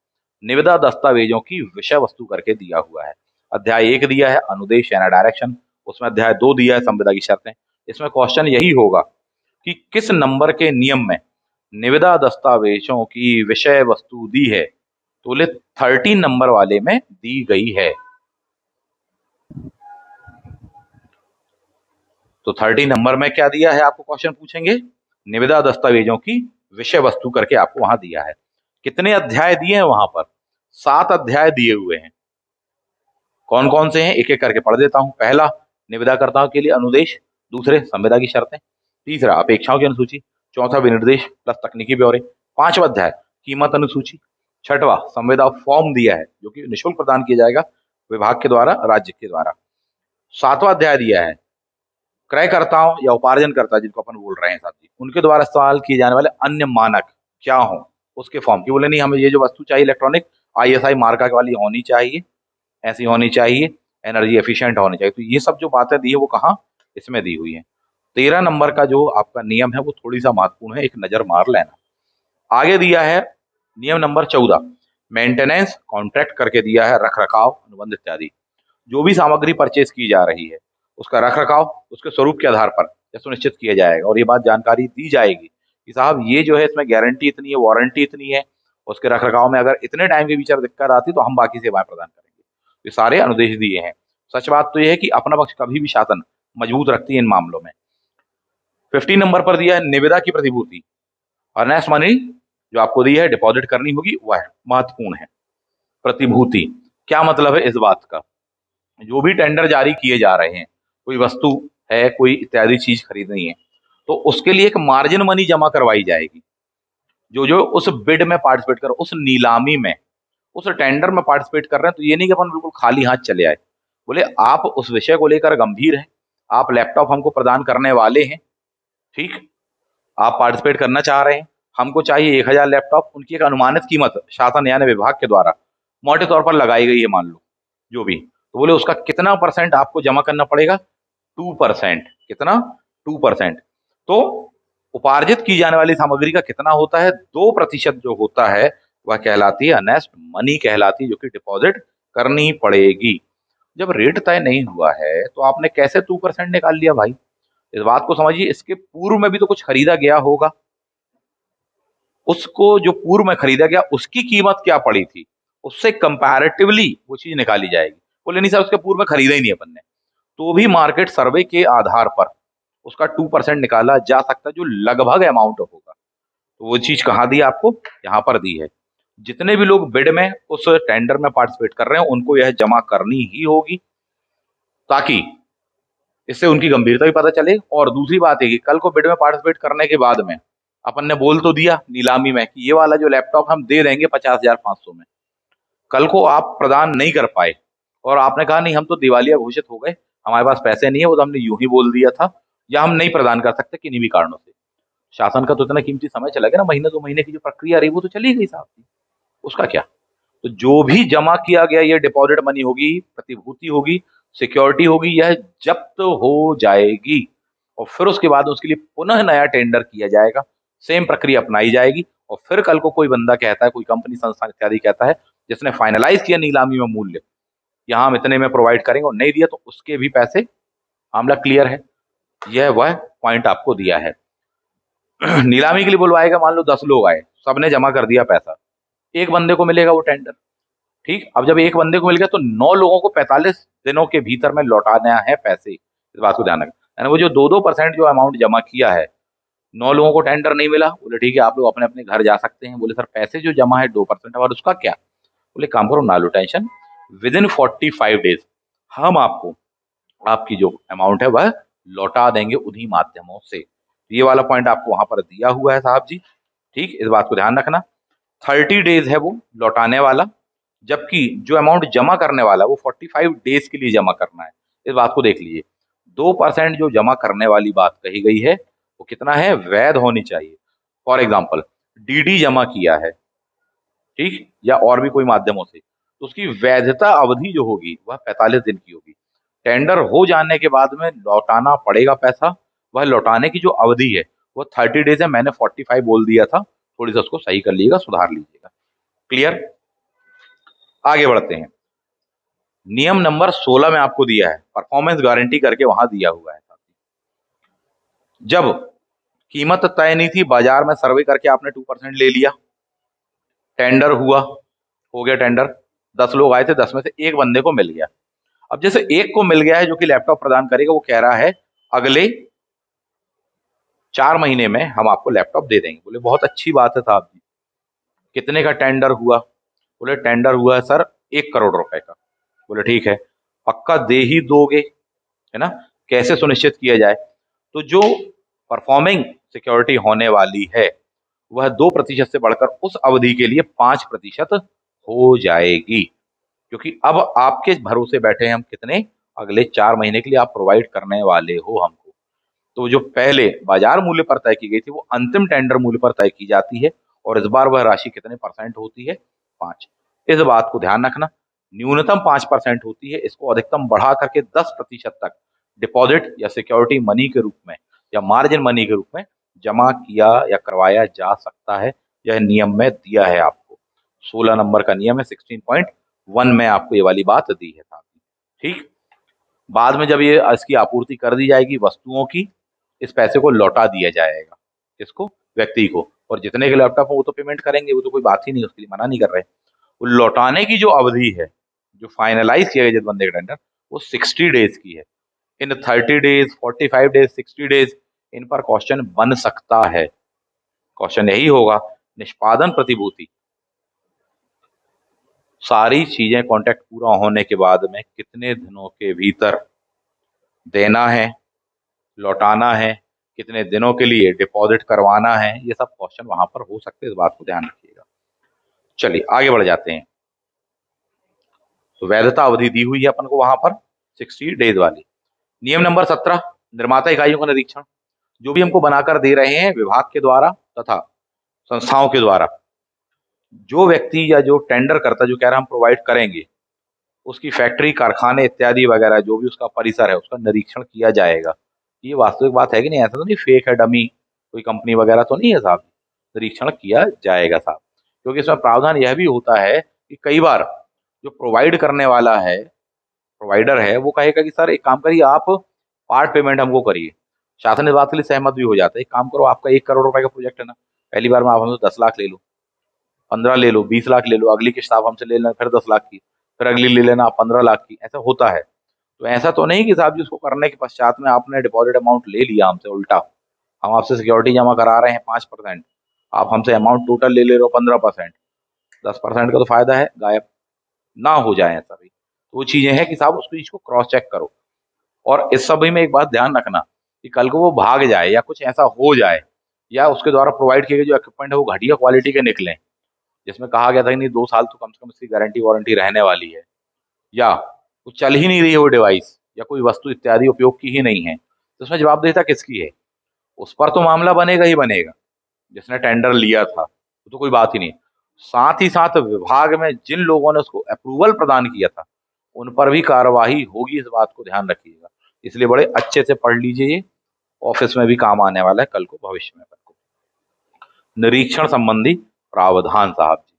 निविदा दस्तावेजों की विषय वस्तु करके दिया हुआ है। अध्याय 1 दिया है अनुदेश यानी डायरेक्शन, उसमें अध्याय 2 दिया है संविदा की शर्तें। इसमें क्वेश्चन यही होगा कि किस नंबर के नियम में निविदा दस्तावेजों की विषय वस्तु दी है, तो बोले 13 नंबर वाले में दी गई है। तो 13 नंबर में क्या दिया है आपको क्वेश्चन पूछेंगे, निविदा दस्तावेजों की विषय वस्तु करके आपको वहां दिया है। कितने अध्याय दिए हैं वहां पर, 7 अध्याय दिए हुए हैं। कौन कौन से हैं एक एक करके पढ़ देता हूं। पहला, निविदाकर्ताओं के लिए अनुदेश। दूसरे, संविदा की शर्तें। तीसरा, अपेक्षाओं की अनुसूची। चौथा, विनिर्देश प्लस तकनीकी ब्यौरे। पांचवा अध्याय, कीमत अनुसूची। छठवां, संविदा फॉर्म दिया है जो कि निःशुल्क प्रदान किया जाएगा विभाग के द्वारा, राज्य के द्वारा। सातवां अध्याय दिया है क्रयकर्ताओं या उपार्जनकर्ता जिनको अपन बोल रहे हैं साहब जी, उनके द्वारा इस्तेमाल किए जाने वाले अन्य मानक क्या हों, उसके फॉर्म की। बोले नहीं हमें ये जो वस्तु चाहिए इलेक्ट्रॉनिक ISI मार्का वाली होनी चाहिए, ऐसी होनी चाहिए, एनर्जी एफिशिएंट होनी चाहिए। तो ये सब जो बातें दी है वो कहाँ, इसमें दी हुई है। 13 नंबर का जो आपका नियम है वो थोड़ी सा महत्वपूर्ण है, एक नजर मार लेना। आगे दिया है नियम नंबर 14, मेंटेनेंस कॉन्ट्रैक्ट करके दिया है, रख रखाव अनुबंध इत्यादि। जो भी सामग्री परचेज की जा रही है उसका रख रखाव उसके स्वरूप के आधार पर सुनिश्चित किया जाएगा, और ये बात जानकारी दी जाएगी कि साहब ये जो है इसमें गारंटी इतनी है, वारंटी इतनी है, उसके रख रखाव में अगर इतने टाइम के भीतर दिक्कत आती तो हम बाकी सेवाएं प्रदान करेंगे। ये सारे अनुदेश दिए हैं। सच बात तो यह है कि अपना पक्ष कभी भी शासन मजबूत रखती है इन मामलों में। 15 नंबर पर दिया है निविदा की प्रतिभूति, अर्नेस्ट मनी जो आपको दी है डिपॉजिट करनी होगी, वह महत्वपूर्ण है। प्रतिभूति क्या मतलब है इस बात का, जो भी टेंडर जारी किए जा रहे हैं, कोई वस्तु है, कोई इत्यादि चीज खरीदनी है, तो उसके लिए एक मार्जिन मनी जमा करवाई जाएगी। जो जो उस बिड में पार्टिसिपेट कर, उस नीलामी में, उस टेंडर में पार्टिसिपेट कर रहे हैं, तो ये नहीं कि अपन बिल्कुल खाली हाथ चले आए। बोले आप उस विषय को लेकर गंभीर हैं, आप लैपटॉप हमको प्रदान करने वाले हैं, ठीक, आप पार्टिसिपेट करना चाह रहे हैं, हमको चाहिए 1000 लैपटॉप, उनकी एक अनुमानित कीमत शासन यानी विभाग के द्वारा मोटे तौर पर लगाई गई है, मान लो जो भी, तो बोले उसका कितना परसेंट आपको जमा करना पड़ेगा, 2%। कितना, 2%। तो उपार्जित की जाने वाली सामग्री का कितना होता है, 2% जो होता है वह कहलाती है अर्नेस्ट मनी कहलाती है, जो कि डिपॉजिट करनी पड़ेगी। जब रेट तय नहीं हुआ है तो आपने कैसे 2% निकाल लिया भाई, इस बात को समझिए। इसके पूर्व में भी तो कुछ खरीदा गया होगा, उसको जो पूर्व में खरीदा गया उसकी कीमत क्या पड़ी थी, उससे कंपैरेटिवली वो चीज निकाली जाएगी। बोले नहीं सर उसके पूर्व में खरीदा ही नहीं अपन ने, तो भी मार्केट सर्वे के आधार पर उसका 2% निकाला जा सकता है, जो लगभग अमाउंट होगा। तो वो चीज कहाँ दी आपको, यहाँ पर दी है। जितने भी लोग बिड में उस टेंडर में पार्टिसिपेट कर रहे हैं उनको यह जमा करनी ही होगी, ताकि इससे उनकी गंभीरता भी पता चले। और दूसरी बात है कि कल को बिड में पार्टिसिपेट करने के बाद में अपन ने बोल तो दिया नीलामी में कि ये वाला जो लैपटॉप हम दे देंगे 50,500 में, कल को आप प्रदान नहीं कर पाए और आपने कहा नहीं हम तो दिवालिया घोषित हो गए, हमारे पास पैसे नहीं है, वो तो हमने यूं ही बोल दिया था, या हम नहीं प्रदान कर सकते किन्हीं भी कारणों से। शासन का तो इतना कीमती समय चला गया ना, महीने 2 महीने की जो प्रक्रिया रही वो तो चली गई साहब, उसका क्या? तो जो भी जमा किया गया ये डिपॉजिट मनी होगी, प्रतिभूति होगी, सिक्योरिटी होगी, यह जब्त हो जाएगी और फिर उसके बाद उसके लिए पुनः नया टेंडर किया जाएगा, सेम प्रक्रिया अपनाई जाएगी और फिर कल को कोई बंदा कहता है, कोई कंपनी संस्थान इत्यादि कहता है, जिसने फाइनलाइज किया नीलामी में मूल्य, यहाँ हम इतने में प्रोवाइड करेंगे और नहीं दिया तो उसके भी पैसे, मामला क्लियर है। यह वह पॉइंट आपको दिया है। नीलामी के लिए बुलवाएगा, मान लो 10 लोग आए, सबने जमा कर दिया पैसा, एक बंदे को मिलेगा वो टेंडर। ठीक, अब जब एक बंदे को मिल गया तो 9 लोगों को 45 दिनों के भीतर में लौटाना है पैसे, इस बात को ध्यान रखना। यानी वो जो 2-2% जो अमाउंट जमा किया है, 9 लोगों को टेंडर नहीं मिला, बोले ठीक है आप लोग अपने अपने घर जा सकते हैं। बोले सर पैसे जो जमा है 2% और उसका क्या? बोले काम करो, ना लो टेंशन, विद इन 45 डेज हम आपको आपकी जो अमाउंट है वह लौटा देंगे उन्हीं माध्यमों से। ये वाला पॉइंट आपको वहां पर दिया हुआ है साहब जी। ठीक, इस बात को ध्यान रखना। 30 डेज है वो लौटाने वाला, जबकि जो अमाउंट जमा करने वाला वो 45 डेज के लिए जमा करना है। इस बात को देख लीजिए, 2% जो जमा करने वाली बात कही गई है वो कितना है, वैध होनी चाहिए। फॉर एग्जाम्पल डीडी जमा किया है, ठीक, या और भी कोई माध्यमों से, तो उसकी वैधता अवधि जो होगी वह 45 दिन की होगी। टेंडर हो जाने के बाद में लौटाना पड़ेगा पैसा, वह लौटाने की जो अवधि है वो 30 डेज है, मैंने 45 बोल दिया था, थोड़ी सा उसको सही कर लीजिएगा, सुधार लीजिएगा। क्लियर? आगे बढ़ते हैं। नियम नंबर 16 में आपको दिया है, परफॉर्मेंस गारंटी करके वहां दिया हुआ है। जब कीमत तय नहीं थी, बाजार में सर्वे करके आपने 2% ले लिया, टेंडर हुआ, हो गया टेंडर, 10 लोग आए थे, 10 में से एक बंदे को मिल गया। अब जैसे एक को मिल गया है जो कि लैपटॉप प्रदान करेगा, वो कह रहा है अगले 4 महीने में हम आपको लैपटॉप दे देंगे। बोले बहुत अच्छी बात है साहब जी, कितने का टेंडर हुआ? बोले टेंडर हुआ है सर 1 करोड़ रुपए का। बोले ठीक है, पक्का दे ही दोगे, है ना? कैसे सुनिश्चित किया जाए? तो जो परफॉर्मिंग सिक्योरिटी होने वाली है वह 2% से बढ़कर उस अवधि के लिए 5% हो जाएगी, क्योंकि अब आपके भरोसे बैठे हैं हम, कितने, अगले 4 महीने के लिए आप प्रोवाइड करने वाले हो हमको। तो जो पहले बाजार मूल्य पर तय की गई थी वो अंतिम टेंडर मूल्य पर तय की जाती है और इस बार वह राशि कितने परसेंट होती है, 5। इस बात को ध्यान रखना, न्यूनतम 5% होती है, इसको अधिकतम बढ़ा करके 10% तक डिपॉजिट या सिक्योरिटी मनी के रूप में या मार्जिन मनी के रूप में जमा किया या करवाया जा सकता है। यह नियम में दिया है आपको, 16 नंबर का नियम है, 16.1 में आपको ये वाली बात दी है साहब। ठीक, बाद में जब ये इसकी आपूर्ति कर दी जाएगी वस्तुओं की, इस पैसे को लौटा दिया जाएगा, किसको, व्यक्ति को, और जितने के लैपटॉप हो वो तो पेमेंट करेंगे, वो तो कोई बात ही नहीं, उसके लिए मना नहीं कर रहे। वो लौटाने की जो अवधि है, जो फाइनलाइज किया गया जिस बंदे का टेंडर, वो 60 डेज की है। इन 30 डेज, 45 डेज, 60 डेज, इन पर क्वेश्चन बन सकता है। क्वेश्चन यही होगा, निष्पादन प्रतिभूति सारी चीजें कॉन्ट्रैक्ट पूरा होने के बाद में कितने दिनों के भीतर देना है, लौटाना है, कितने दिनों के लिए डिपॉजिट करवाना है, ये सब क्वेश्चन वहां पर हो सकते हैं, इस बात को ध्यान रखिएगा। चलिए आगे बढ़ जाते हैं। तो वैधता अवधि दी हुई है अपन को वहां पर 60 डेज वाली। नियम नंबर 17, निर्माता इकाइयों का निरीक्षण। जो भी हमको बनाकर दे रहे हैं विभाग के द्वारा तथा संस्थाओं के द्वारा, जो व्यक्ति या जो टेंडर करता जो कह रहा हम प्रोवाइड करेंगे, उसकी फैक्ट्री, कारखाने इत्यादि वगैरह जो भी उसका परिसर है उसका निरीक्षण किया जाएगा। ये वास्तविक बात है कि नहीं? ऐसा तो नहीं फेक है, डमी कोई कंपनी वगैरह तो नहीं है साहब? निरीक्षण किया जाएगा साहब, क्योंकि इसमें प्रावधान यह भी होता है कि कई बार जो प्रोवाइड करने वाला है, प्रोवाइडर है, वो कहेगा कि सर एक काम करिए, आप पार्ट पेमेंट हमको करिए। शासन इस बात के लिए सहमत भी हो जाता है, एक काम करो, आपका 1 करोड़ रुपए का प्रोजेक्ट है ना, पहली बार में आप हमसे 10 लाख ले लो, 15 ले लो, 20 लाख ले लो, अगली किस्त आप हमसे ले लेना फिर 10 लाख की, फिर अगली ले लेना आप 15 लाख की, ऐसा होता है। तो ऐसा तो नहीं कि साहब जी उसको करने के पश्चात में आपने डिपॉजिट अमाउंट ले लिया हमसे, उल्टा हम आपसे सिक्योरिटी जमा करा रहे हैं 5%, आप हमसे अमाउंट टोटल ले ले रहे हो 15%, 10% का तो फायदा है गायब ना हो जाए ऐसा भी। तो वो चीजें हैं कि साहब उस चीज को क्रॉस चेक करो। और इस सभी में एक बात ध्यान रखना कि कल को वो भाग जाए या कुछ ऐसा हो जाए, या उसके द्वारा प्रोवाइड किए गए जो इक्विपमेंट है वो घटिया क्वालिटी के निकले, जिसमें कहा गया था कि नहीं 2 साल तो कम से कम इसकी गारंटी वारंटी रहने वाली है, या वो चल ही नहीं रही है वो डिवाइस, या कोई वस्तु इत्यादि उपयोग की ही नहीं है, तो उसमें जवाबदेहिता किसकी है? उस पर तो मामला बनेगा ही बनेगा, जिसने टेंडर लिया था, वो तो कोई बात ही नहीं। साथ ही साथ विभाग में जिन लोगों ने उसको अप्रूवल प्रदान किया था, उन पर भी कार्रवाई होगी, इस बात को ध्यान रखिएगा। इसलिए बड़े अच्छे से पढ़ लीजिए, ये ऑफिस में भी काम आने वाला है कल को, भविष्य में अपन को। निरीक्षण संबंधी प्रावधान साहब जी,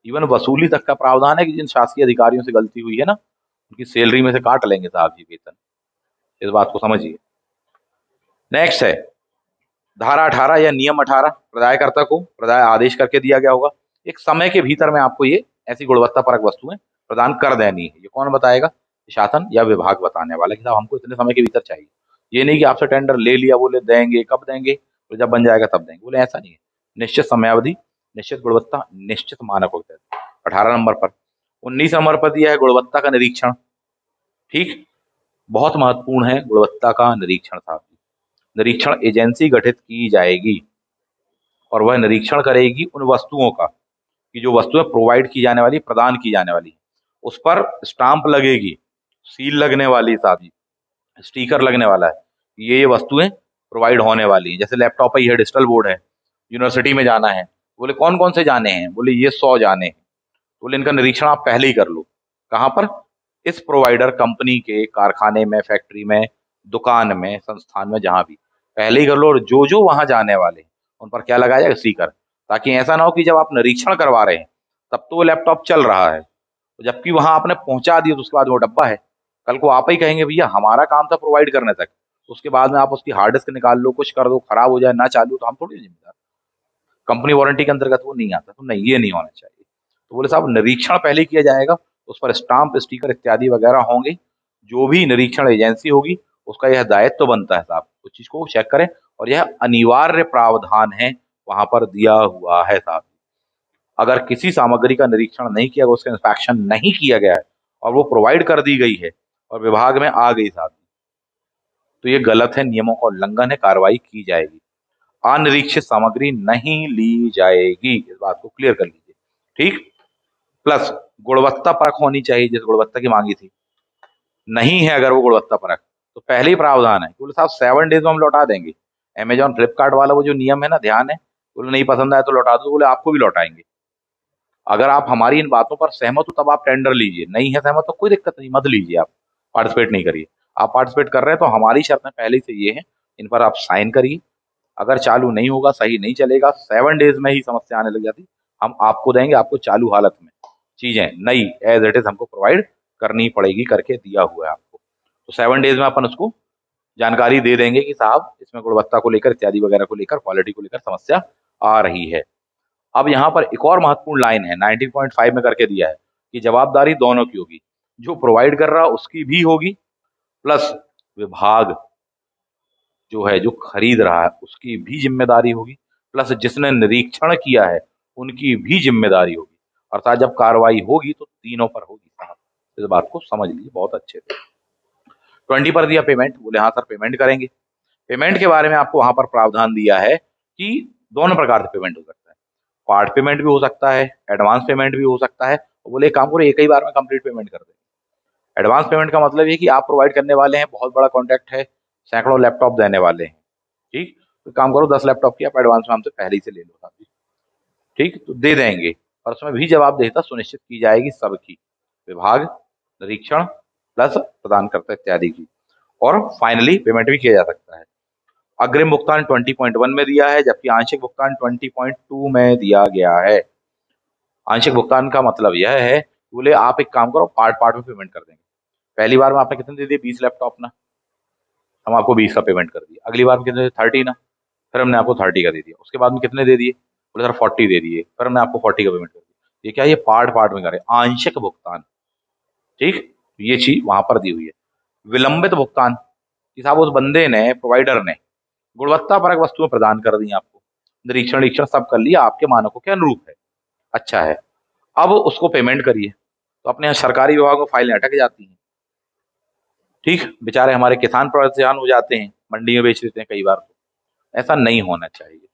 इवन वसूली तक का प्रावधान है कि जिन शासकीय अधिकारियों से गलती हुई है ना, उनकी सैलरी में से काट लेंगे साहब जी वेतन, इस बात को समझिए। नेक्स्ट है धारा 18 या नियम 18, प्रदायकर्ता को प्रदाय आदेश करके दिया गया होगा, एक समय के भीतर में आपको ये ऐसी गुणवत्ता परक वस्तुएं प्रदान कर देनी है। ये कौन बताएगा? शासन या विभाग बताने वाला कि साहब हमको इतने समय के भीतर चाहिए। ये नहीं कि आपसे टेंडर ले लिया, बोले देंगे, कब देंगे, तो जब बन जाएगा तब देंगे, बोले ऐसा नहीं है। निश्चित समयावधि, निश्चित गुणवत्ता, निश्चित मानकों के तहत। 18 नंबर पर। 19 नंबर पर दिया है गुणवत्ता का निरीक्षण। ठीक, बहुत महत्वपूर्ण है गुणवत्ता का निरीक्षण साहब। निरीक्षण एजेंसी गठित की जाएगी और वह निरीक्षण करेगी उन वस्तुओं का कि जो वस्तुएं प्रोवाइड की जाने वाली, प्रदान की जाने वाली, उस पर स्टाम्प लगेगी, सील लगने वाली साहब जी, स्टिकर लगने वाला है, ये वस्तुएं प्रोवाइड होने वाली हैं। जैसे लैपटॉप है, ये डिजिटल बोर्ड है, यूनिवर्सिटी में जाना है, बोले कौन कौन से जाने हैं, बोले ये 100 जाने हैं, बोले इनका निरीक्षण आप पहले ही कर लो। कहाँ पर? इस प्रोवाइडर कंपनी के कारखाने में, फैक्ट्री में, दुकान में, संस्थान में, जहां भी पहले ही कर लो। और जो जो वहां जाने वाले उन पर क्या लगाया जाएगा? स्टिकर, ताकि ऐसा ना हो कि जब आप निरीक्षण करवा रहे हैं तब तो वो लैपटॉप चल रहा है, तो जबकि वहां आपने पहुंचा दिया तो उसके बाद वो डब्बा है। कल को आप ही कहेंगे भैया हमारा काम था प्रोवाइड करने तक, उसके बाद में आप उसकी हार्ड डिस्क निकाल लो, कुछ कर दो, खराब हो जाए, ना चालू, तो हम थोड़ी जिम्मेदार। कंपनी वारंटी के अंतर्गत वो नहीं आता, तो नहीं, ये नहीं होना चाहिए। तो बोले साहब निरीक्षण पहले किया जाएगा, उस पर स्टाम्प, स्टिकर इत्यादि वगैरह होंगे। जो भी निरीक्षण एजेंसी होगी उसका यह दायित्व तो बनता है साहब, उस चीज को चेक करें, और यह अनिवार्य प्रावधान है, वहां पर दिया हुआ है साहब। अगर किसी सामग्री का निरीक्षण नहीं किया गया, उसका इंस्पेक्शन नहीं किया गया है और वो प्रोवाइड कर दी गई है और विभाग में आ गई साहब, तो ये गलत है, नियमों का उल्लंघन है, कार्रवाई की जाएगी। अनिरीक्षित सामग्री नहीं ली जाएगी, इस बात को क्लियर कर लीजिए। ठीक, प्लस गुणवत्ता परख होनी चाहिए, जिस गुणवत्ता की मांगी थी, नहीं है अगर वो गुणवत्ता परख, तो पहले ही प्रावधान है, बोले साहब 7 डेज में हम लौटा देंगे। अमेजॉन फ्लिपकार्ट वाला वो जो नियम है ना, ध्यान है, बोले नहीं पसंद आया तो लौटा दो, बोले आपको भी लौटाएंगे। अगर आप हमारी इन बातों पर सहमत हो तब आप टेंडर लीजिए, नहीं है सहमत तो कोई दिक्कत नहीं, मत लीजिए, आप पार्टिसिपेट नहीं करिए। आप पार्टिसिपेट कर रहे हैं तो हमारी शर्तें पहले से ये हैं, इन पर आप साइन करिए। अगर चालू नहीं होगा, सही नहीं चलेगा, 7 डेज में ही समस्या आने लग जाती, हम आपको देंगे, आपको चालू हालत में चीजें नई एज इट इज हमको प्रोवाइड करनी पड़ेगी, करके दिया हुआ है आपको। तो 7 डेज में अपन उसको जानकारी दे देंगे कि साहब इसमें गुणवत्ता को लेकर, इत्यादि वगैरह को लेकर, क्वालिटी को लेकर समस्या आ रही है। अब यहाँ पर एक और महत्वपूर्ण लाइन है, 19.5 में करके दिया है कि जवाबदारी दोनों की होगी, जो प्रोवाइड कर रहा उसकी भी होगी, प्लस विभाग जो है, जो खरीद रहा है उसकी भी जिम्मेदारी होगी, प्लस जिसने निरीक्षण किया है उनकी भी जिम्मेदारी होगी। अर्थात जब कार्रवाई होगी तो तीनों पर होगी साहब, इस बात को समझ लीजिए बहुत अच्छे से। 20 पर दिया पेमेंट, बोले हाँ सर पेमेंट करेंगे। पेमेंट के बारे में आपको वहां पर प्रावधान दिया है कि दोनों प्रकार से पेमेंट हो सकता है, पार्ट पेमेंट भी हो सकता है, एडवांस पेमेंट भी हो सकता है। तो बोले एक काम करो, एक ही बार में कंप्लीट पेमेंट कर दे। एडवांस पेमेंट का मतलब ये कि आप प्रोवाइड करने वाले हैं, बहुत बड़ा कॉन्ट्रैक्ट है, सैकड़ों लैपटॉप देने वाले हैं, ठीक, तो काम करो 10 लैपटॉप की आप एडवांस में हमसे पहले ही से ले लो साहब जी, ठीक, तो दे देंगे। और उसमें भी जवाबदेहिता सुनिश्चित की जाएगी सबकी, विभाग, निरीक्षण, प्लस प्रदानकर्ता इत्यादि की। और फाइनली पेमेंट भी किया जा सकता है। अग्रिम भुगतान 20.1 में दिया है, जबकि आंशिक भुगतान 20.2 में दिया गया है। आंशिक भुगतान का मतलब यह है, बोले आप एक काम करो, पार्ट पार्ट में पेमेंट कर देंगे। पहली बार में आपने कितने दे दिए? 20 लैपटॉप ना, हम आपको 20 का पेमेंट कर दिया। अगली बार में कितने? 30 ना, फिर हमने आपको 30 का दे दिया। उसके बाद में कितने दे दिए? बोले सर 40 दे दिए, फिर हमने आपको 40 का पेमेंट कर दिया। ये क्या है? ये पार्ट पार्ट में करे, आंशिक भुगतान, ठीक, ये चीज वहां पर दी हुई है। विलंबित भुगतान कि साहब उस बंदे ने, प्रोवाइडर ने गुणवत्ता परक वस्तुएं प्रदान कर दी आपको, निरीक्षण निरीक्षण सब कर लिया, आपके मानकों के अनुरूप है, अच्छा है, अब उसको पेमेंट करिए। तो अपने यहाँ सरकारी विभाग में फाइलें अटक जाती हैं, ठीक, बेचारे हमारे किसान परेशान हो जाते हैं, मंडी में बेच देते हैं कई बार, तो ऐसा नहीं होना चाहिए,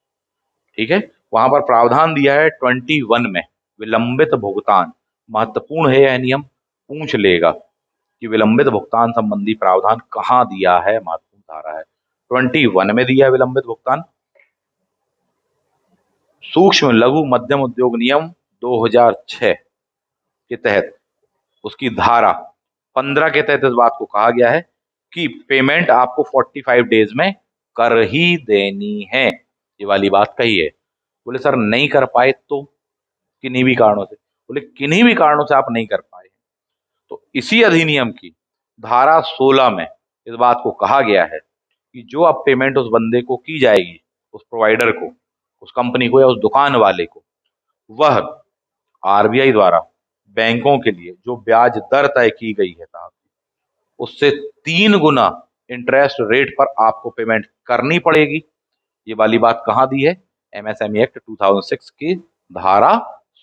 ठीक है। वहां पर प्रावधान दिया है 21 में विलंबित भुगतान, महत्वपूर्ण है यह नियम, पूछ लेगा कि विलंबित भुगतान संबंधी प्रावधान कहाँ दिया है, महत्वपूर्ण धारा है 21 में दिया है विलंबित भुगतान। सूक्ष्म लघु मध्यम उद्योग नियम 2006 के तहत उसकी धारा 15 के तहत इस बात को कहा गया है कि पेमेंट आपको 45 डेज में कर ही देनी है। ये वाली बात कही है। बोले सर नहीं कर पाए तो, किन्हीं भी कारणों से, बोले किन्हीं भी कारणों से आप नहीं कर पाए तो इसी अधिनियम की धारा 16 में इस बात को कहा गया है कि जो अब पेमेंट उस बंदे को की जाएगी, उस प्रोवाइडर को, उस कंपनी को या उस दुकान वाले को, वह आरबीआई द्वारा बैंकों के लिए जो ब्याज दर तय की गई है साहब, उससे 3 गुना इंटरेस्ट रेट पर आपको पेमेंट करनी पड़ेगी। ये वाली बात कहाँ दी है? एमएसएमई एक्ट 2006 की धारा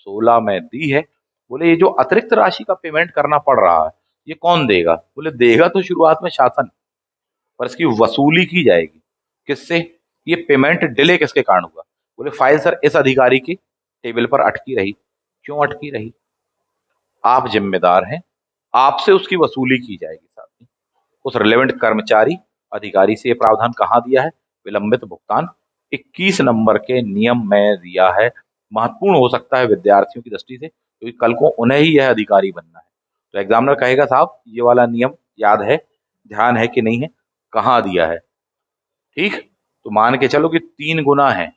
16 में दी है। बोले ये जो अतिरिक्त राशि का पेमेंट करना पड़ रहा है ये कौन देगा? बोले देगा तो शुरुआत में शासन, पर इसकी वसूली की जाएगी किससे? ये पेमेंट डिले किसके कारण हुआ? बोले फाइल सर इस अधिकारी की टेबल पर अटकी रही। क्यों अटकी रही? आप जिम्मेदार हैं, आपसे उसकी वसूली की जाएगी। साथ ही उस रिलेवेंट कर्मचारी अधिकारी से ये प्रावधान कहाँ दिया है? विलंबित भुगतान 21 नंबर के नियम में दिया है। महत्वपूर्ण हो सकता है विद्यार्थियों की दृष्टि से, क्योंकि कल को उन्हें ही यह अधिकारी बनना है। तो एग्जामिनर कहेगा साहब ये वाला नियम याद है, ध्यान है कि नहीं है, कहाँ दिया है? ठीक, तो मान के चलो कि 3 गुना है,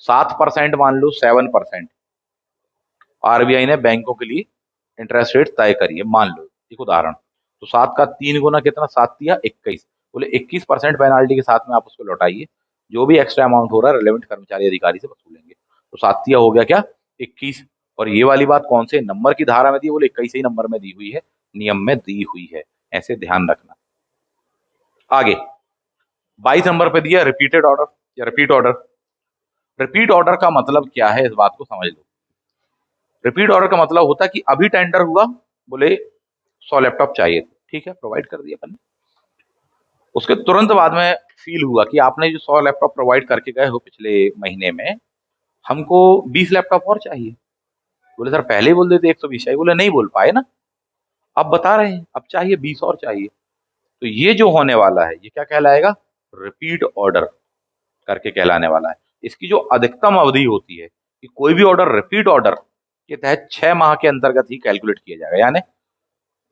7% मान लो, 7% आरबीआई ने बैंकों के लिए इंटरेस्ट रेट तय करी है, मान लो एक उदाहरण। तो 7 का 3 गुना कितना? 7 दिया 21। बोले 21% पेनाल्टी के साथ में आप उसको लौटाइए, जो भी एक्स्ट्रा अमाउंट हो रहा है रिलेवेंट कर्मचारी अधिकारी से वसूलेंगे। तो 7 दिया हो गया क्या? 21। और ये वाली बात कौन से नंबर की धारा में दी? बोले 21 ही नंबर में दी हुई है, नियम में दी हुई है, ऐसे ध्यान रखना। आगे 22 नंबर पे दिया रिपीटेड ऑर्डर या रिपीट ऑर्डर। रिपीट ऑर्डर का मतलब क्या है इस बात को समझ लो। रिपीट ऑर्डर का मतलब होता है कि अभी टेंडर हुआ, बोले 100 लैपटॉप चाहिए थे, ठीक है प्रोवाइड कर दिया अपन ने। उसके तुरंत बाद में फील हुआ कि आपने जो 100 लैपटॉप प्रोवाइड करके गए हो पिछले महीने में, हमको 20 लैपटॉप और चाहिए। बोले सर पहले ही बोल देते 120 चाहिए। बोले नहीं बोल पाए ना, अब बता रहे हैं अब चाहिए 20 और चाहिए। तो ये जो होने वाला है ये क्या कहलाएगा? रिपीट ऑर्डर करके कहलाने वाला है। इसकी जो अधिकतम अवधि होती है कि कोई भी ऑर्डर रिपीट ऑर्डर के तहत 6 माह के अंतर्गत ही कैलकुलेट किया जाएगा, यानी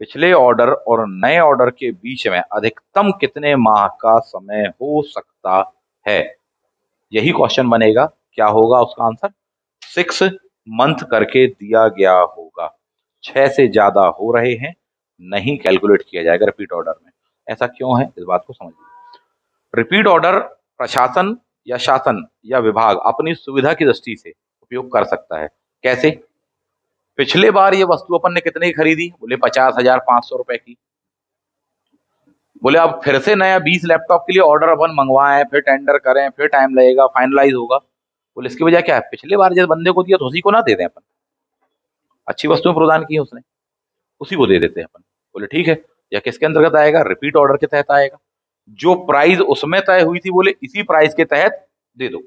पिछले ऑर्डर और नए ऑर्डर के बीच में अधिकतम कितने माह का समय हो सकता है, यही क्वेश्चन बनेगा। क्या होगा उसका आंसर? 6 मंथ करके दिया गया होगा। 6 से ज्यादा हो रहे हैं नहीं कैलकुलेट किया जाएगा रिपीट ऑर्डर में। ऐसा क्यों है इस बात को समझिए। रिपीट ऑर्डर प्रशासन या शासन या विभाग अपनी सुविधा की दृष्टि से उपयोग कर सकता है। कैसे? पिछले बार ये वस्तु अपन ने कितने की खरीदी? बोले 50,500 रुपए की। बोले अब फिर से नया 20 लैपटॉप के लिए ऑर्डर अपन मंगवाएं, फिर टेंडर करें, फिर टाइम लगेगा, फाइनलाइज होगा। बोले इसकी वजह क्या है? पिछले बार जिस बंदे को दिया तो उसी को ना दे दें अपन, अच्छी वस्तुएं प्रदान की है उसने, उसी को दे देते हैं अपन। बोले ठीक है। यह किसके अंतर्गत आएगा? रिपीट ऑर्डर के तहत आएगा। जो प्राइस उसमें तय हुई थी बोले इसी प्राइस के तहत दे दो।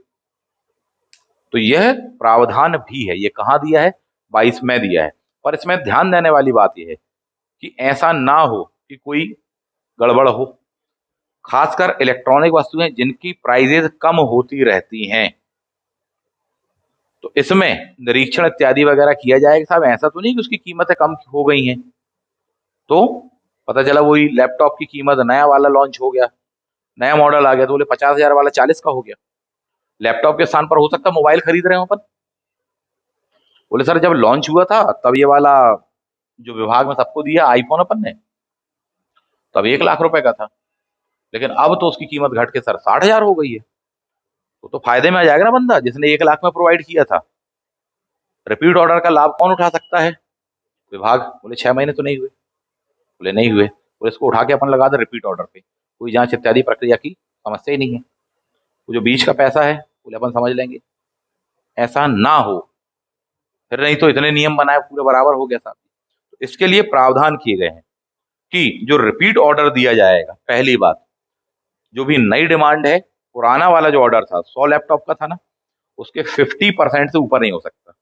तो यह प्रावधान भी है। ये कहाँ दिया है? 22 में दिया है। पर इसमें ध्यान देने वाली बात यह है कि ऐसा ना हो कि कोई गड़बड़ हो, खासकर इलेक्ट्रॉनिक वस्तुएं जिनकी प्राइजेस कम होती रहती हैं, तो इसमें निरीक्षण इत्यादि वगैरह किया जाएगा। साहब ऐसा तो नहीं कि उसकी कीमतें कम हो गई हैं, तो पता चला वही लैपटॉप की कीमत नया वाला लॉन्च हो गया, नया मॉडल आ गया, तो बोले 50,000 वाला 40 का हो गया। लैपटॉप के स्थान पर हो सकता है मोबाइल खरीद रहे हो अपन। बोले सर जब लॉन्च हुआ था तब ये वाला जो विभाग में सबको दिया आईफोन अपन ने, तब 1 लाख रुपए का था, लेकिन अब तो उसकी कीमत घट के सर 60,000 हो गई है। तो फायदे में आ जाएगा ना बंदा जिसने 1 लाख में प्रोवाइड किया था। रिपीट ऑर्डर का लाभ कौन उठा सकता है? विभाग। बोले 6 महीने तो नहीं हुए। बोले नहीं हुए, बोले इसको उठा के अपन लगा दे रिपीट ऑर्डर पे, कोई जांच इत्यादि प्रक्रिया की समस्या ही नहीं है। वो जो बीच का पैसा है बोले अपन समझ लेंगे। ऐसा ना हो, फिर नहीं तो इतने नियम बनाए पूरे बराबर हो गया साहब। तो इसके लिए प्रावधान किए गए हैं कि जो रिपीट ऑर्डर दिया जाएगा, पहली बात जो भी नई डिमांड है, पुराना वाला जो ऑर्डर था 100 लैपटॉप का था ना, उसके 50% से ऊपर नहीं हो सकता।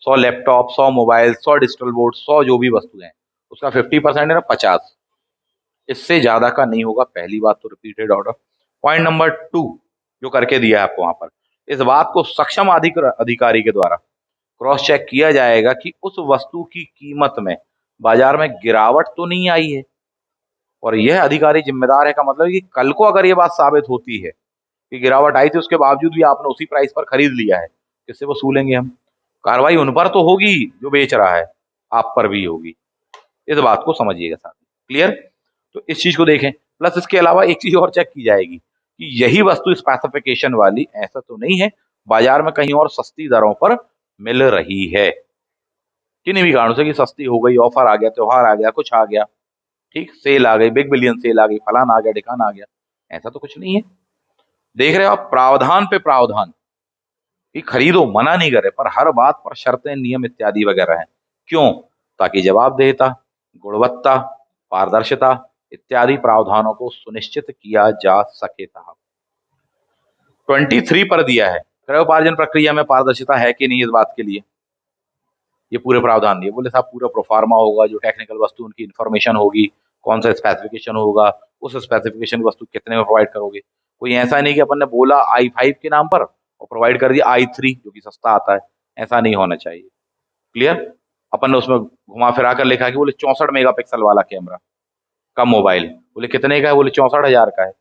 100 लैपटॉप, 100 मोबाइल, 100 डिजिटल बोर्ड, 100 जो भी वस्तु है, उसका 50% है ना 50, इससे ज्यादा का नहीं होगा। पहली बात तो रिपीटेड ऑर्डर। पॉइंट नंबर 2 जो करके दिया है आपको वहां पर, इस बात को सक्षम अधिकारी के द्वारा क्रॉस चेक किया जाएगा कि उस वस्तु की कीमत में बाजार में गिरावट तो नहीं आई है, और यह अधिकारी जिम्मेदार है का मतलब है कि कल को अगर ये बात साबित होती है कि गिरावट आई थी, उसके बावजूद भी आपने उसी प्राइस पर खरीद लिया है, किससे वसूलेंगे हम? कार्रवाई उन पर तो होगी जो बेच रहा है, आप पर भी होगी। इस बात को समझिएगा साथ। क्लियर? तो इस चीज को देखें। प्लस इसके अलावा एक चीज और चेक की जाएगी कि यही वस्तु स्पेसिफिकेशन वाली ऐसा तो नहीं है बाजार में कहीं और सस्ती दरों पर मिल रही है, किन्हीं भी कारणों से, कि सस्ती हो गई, ऑफर आ गया, त्योहार आ गया, कुछ आ गया, ठीक, सेल आ गई, बिग बिलियन सेल आ गई, फलाना आ गया, ढिकाना आ गया, ऐसा तो कुछ नहीं है। देख रहे हो आप, प्रावधान पे प्रावधान, कि खरीदो, मना नहीं करे, पर हर बात पर शर्तें, नियम इत्यादि वगैरह हैं। क्यों? ताकि जवाबदेहिता, गुणवत्ता, पारदर्शिता इत्यादि प्रावधानों को सुनिश्चित किया जा सके। साहब 23 पर दिया है, क्रय उपार्जन प्रक्रिया में पारदर्शिता है कि नहीं, इस बात के लिए ये पूरे प्रावधान दिए। बोले साहब पूरा प्रोफार्मा होगा, जो टेक्निकल वस्तु उनकी इन्फॉर्मेशन होगी, कौन सा स्पेसिफिकेशन होगा, उस स्पेसिफिकेशन वस्तु कितने में प्रोवाइड करोगे। कोई ऐसा नहीं कि अपन ने बोला i5 के नाम पर और प्रोवाइड कर दिया i3 जो कि सस्ता आता है, ऐसा नहीं होना चाहिए। क्लियर? अपन ने उसमें घुमा फिरा कर लिखा कि बोले 64 मेगापिक्सल वाला कैमरा का मोबाइल, बोले कितने का है, बोले 64,000 का है।